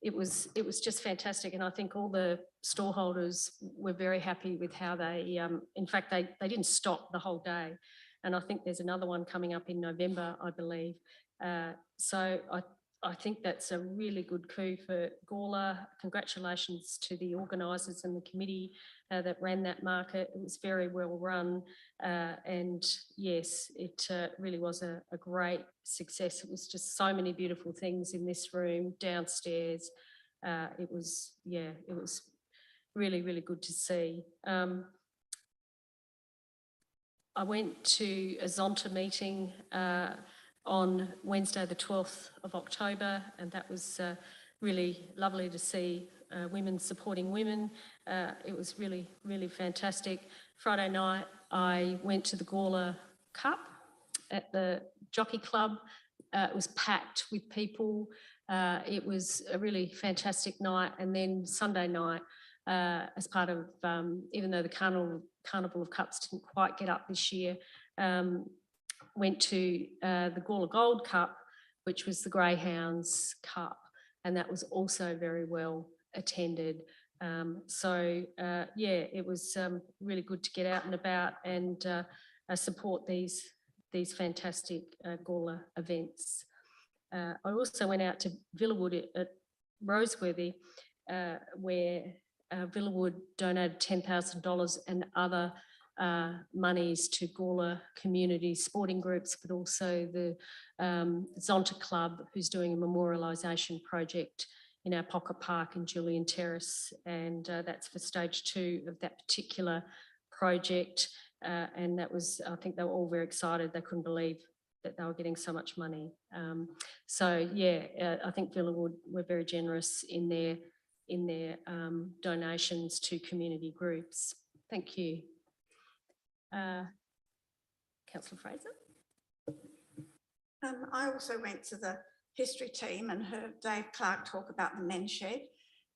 It was just fantastic, and I think all the storeholders were very happy with how they, in fact, they didn't stop the whole day, and I think there's another one coming up in November, I believe. So I think that's a really good coup for Gawler. Congratulations to the organisers and the committee that ran that market. It was very well run, and yes, it really was a great success. It was just so many beautiful things in this room, downstairs. It was really, really good to see. I went to a Zonta meeting on Wednesday, the 12th of October, and that was really lovely to see women supporting women. It was really, really fantastic. Friday night, I went to the Gawler Cup at the Jockey Club. It was packed with people. It was a really fantastic night. And then Sunday night, as part of, even though the Carnival of Cups didn't quite get up this year, went to the Gawler Gold Cup, which was the Greyhounds Cup. and that was also very well attended. Yeah, it was really good to get out and about and support these fantastic Gawler events. I also went out to Villawood at Roseworthy, where Villawood donated $10,000 and other monies to Gawler community sporting groups, but also the Zonta Club, who's doing a memorialisation project in our Pocket Park in Julian Terrace, and that's for stage 2 of that particular project. And that was, I think they were all very excited. They couldn't believe that they were getting so much money. Yeah, I think Villawood were very generous in their donations to community groups. Thank you. Councillor Fraser. I also went to the history team and heard Dave Clark talk about the men's shed,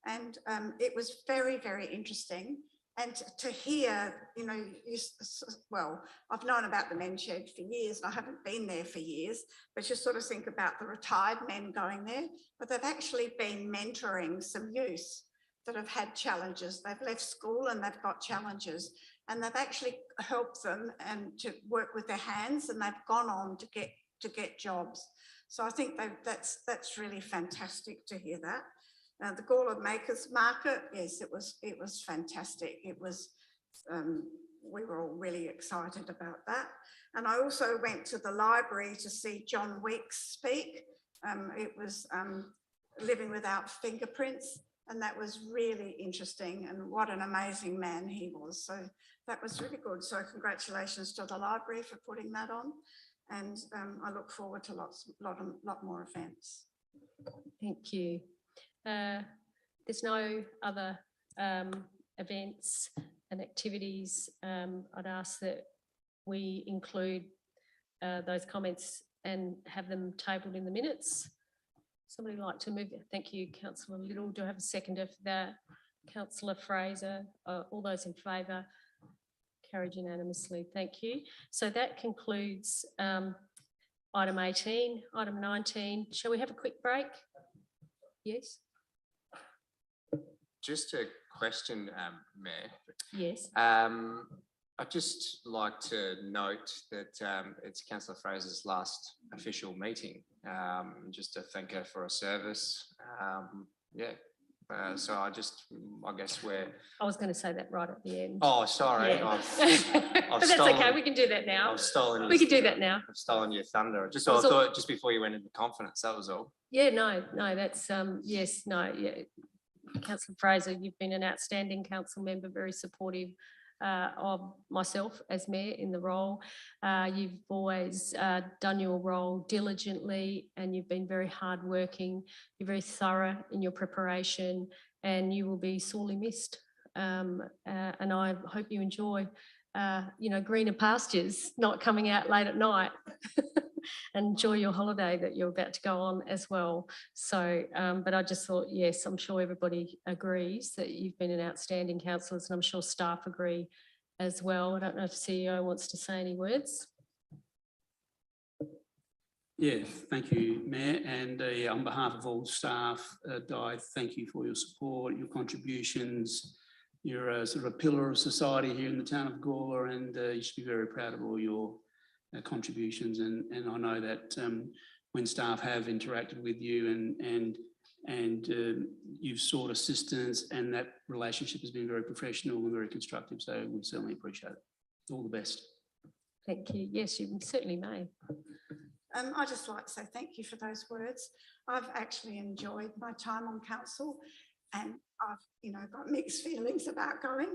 and it was very, very interesting. And to hear, you know, well, I've known about the men's shed for years, and I haven't been there for years, but you sort of think about the retired men going there, but they've actually been mentoring some youth that have had challenges. They've left school and they've got challenges, and they've actually helped them and to work with their hands, and they've gone on to get jobs. So I think that's really fantastic to hear that. The Gawler Makers Market, yes, it was fantastic. It was, we were all really excited about that. And I also went to the library to see John Weeks speak. It was Living Without Fingerprints, and that was really interesting, and what an amazing man he was. So that was really good. So congratulations to the library for putting that on. And I look forward to lot more events. Thank you. There's no other events and activities. I'd ask that we include those comments and have them tabled in the minutes. Somebody like to move? Thank you, Councillor Little. Do I have a seconder for that? Councillor Fraser, all those in favour? Carried unanimously. Thank you. So that concludes item 18. Item 19. Shall we have a quick break? Yes. Just a question, Mayor. Yes. I'd just like to note that it's Councillor Fraser's last official meeting, just to thank her for her service. Yeah. So I guess we're... I was going to say that right at the end. Oh, sorry. Yeah. I've But that's okay. We can do that now. I've stolen. We can do that now. I've stolen your thunder. Just I thought just before you went into confidence, that was all. Yeah, no, that's yes, no, yeah. Councillor Fraser, you've been an outstanding council member, very supportive of myself as mayor in the role. You've always done your role diligently, and you've been very hardworking. You're very thorough in your preparation, and you will be sorely missed. And I hope you enjoy, greener pastures, not coming out late at night. And enjoy your holiday that you're about to go on as well. So, but I just thought, yes, I'm sure everybody agrees that you've been an outstanding councillor, and I'm sure staff agree as well. I don't know if CEO wants to say any words. Yeah, thank you, Mayor. And yeah, on behalf of all staff, Di, thank you for your support, your contributions. You're a sort of a pillar of society here in the town of Gawler, and you should be very proud of all your contributions. And I know that when staff have interacted with you and you've sought assistance, and that relationship has been very professional and very constructive. So we certainly appreciate it. All the best. Thank you. Yes, you certainly may. I'd just like to say thank you for those words. I've actually enjoyed my time on council, and I've, got mixed feelings about going,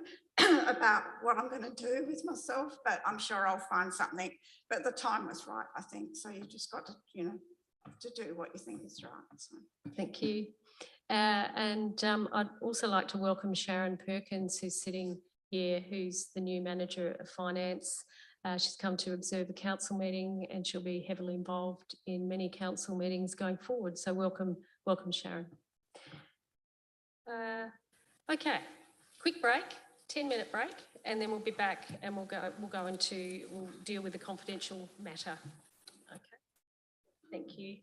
about what I'm going to do with myself, but I'm sure I'll find something. But the time was right, I think. So you just got to, to do what you think is right. So. Thank you. And I'd also like to welcome Sharon Perkins, who's sitting here, who's the new manager of finance. She's come to observe a council meeting, and she'll be heavily involved in many council meetings going forward. So welcome, Sharon. Okay, quick break, 10-minute break, and then we'll be back, and we'll deal with the confidential matter. Okay, thank you.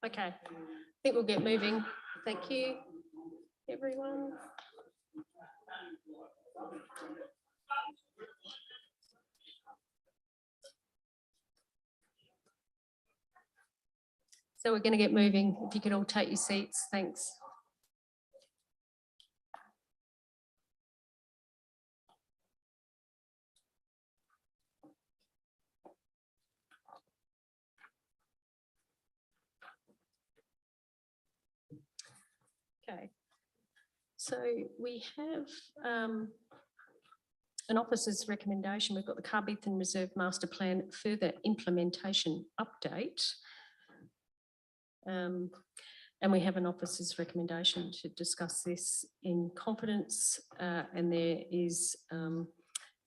Okay, I think we'll get moving. Thank you, everyone. So we're going to get moving. If you could all take your seats, thanks. Okay, so we have an officer's recommendation. We've got the Carbethan Reserve Master Plan further implementation update. And we have an officer's recommendation to discuss this in confidence, and there is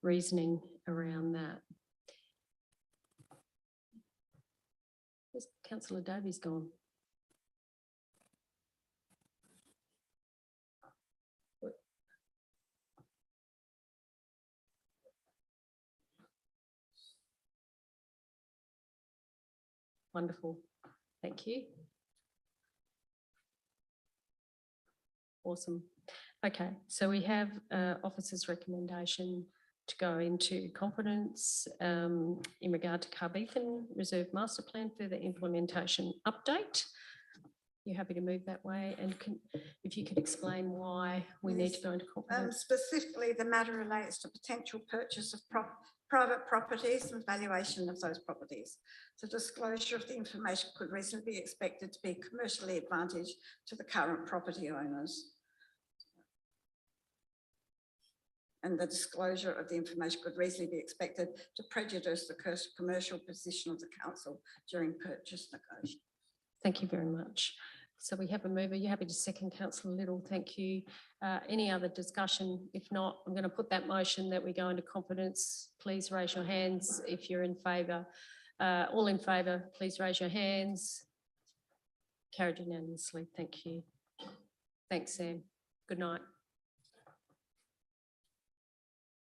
reasoning around that. Where's Councillor Davies gone? Wonderful, thank you. Awesome. Okay, so we have officer's recommendation to go into confidence in regard to Carbethan Reserve Master Plan further implementation update. You happy to move that way? And if you could explain why we need to go into confidence. Specifically, the matter relates to potential purchase of private properties and valuation of those properties. The disclosure of the information could reasonably be expected to be commercially advantageous to the current property owners. And the disclosure of the information could reasonably be expected to prejudice the commercial position of the council during purchase negotiations. Thank you very much. So we have a mover. You're happy to second, Councillor Little. Thank you. Any other discussion? If not, I'm going to put that motion that we go into confidence. Please raise your hands if you're in favour. All in favour, please raise your hands. Carried unanimously. Thank you. Thanks, Sam. Good night.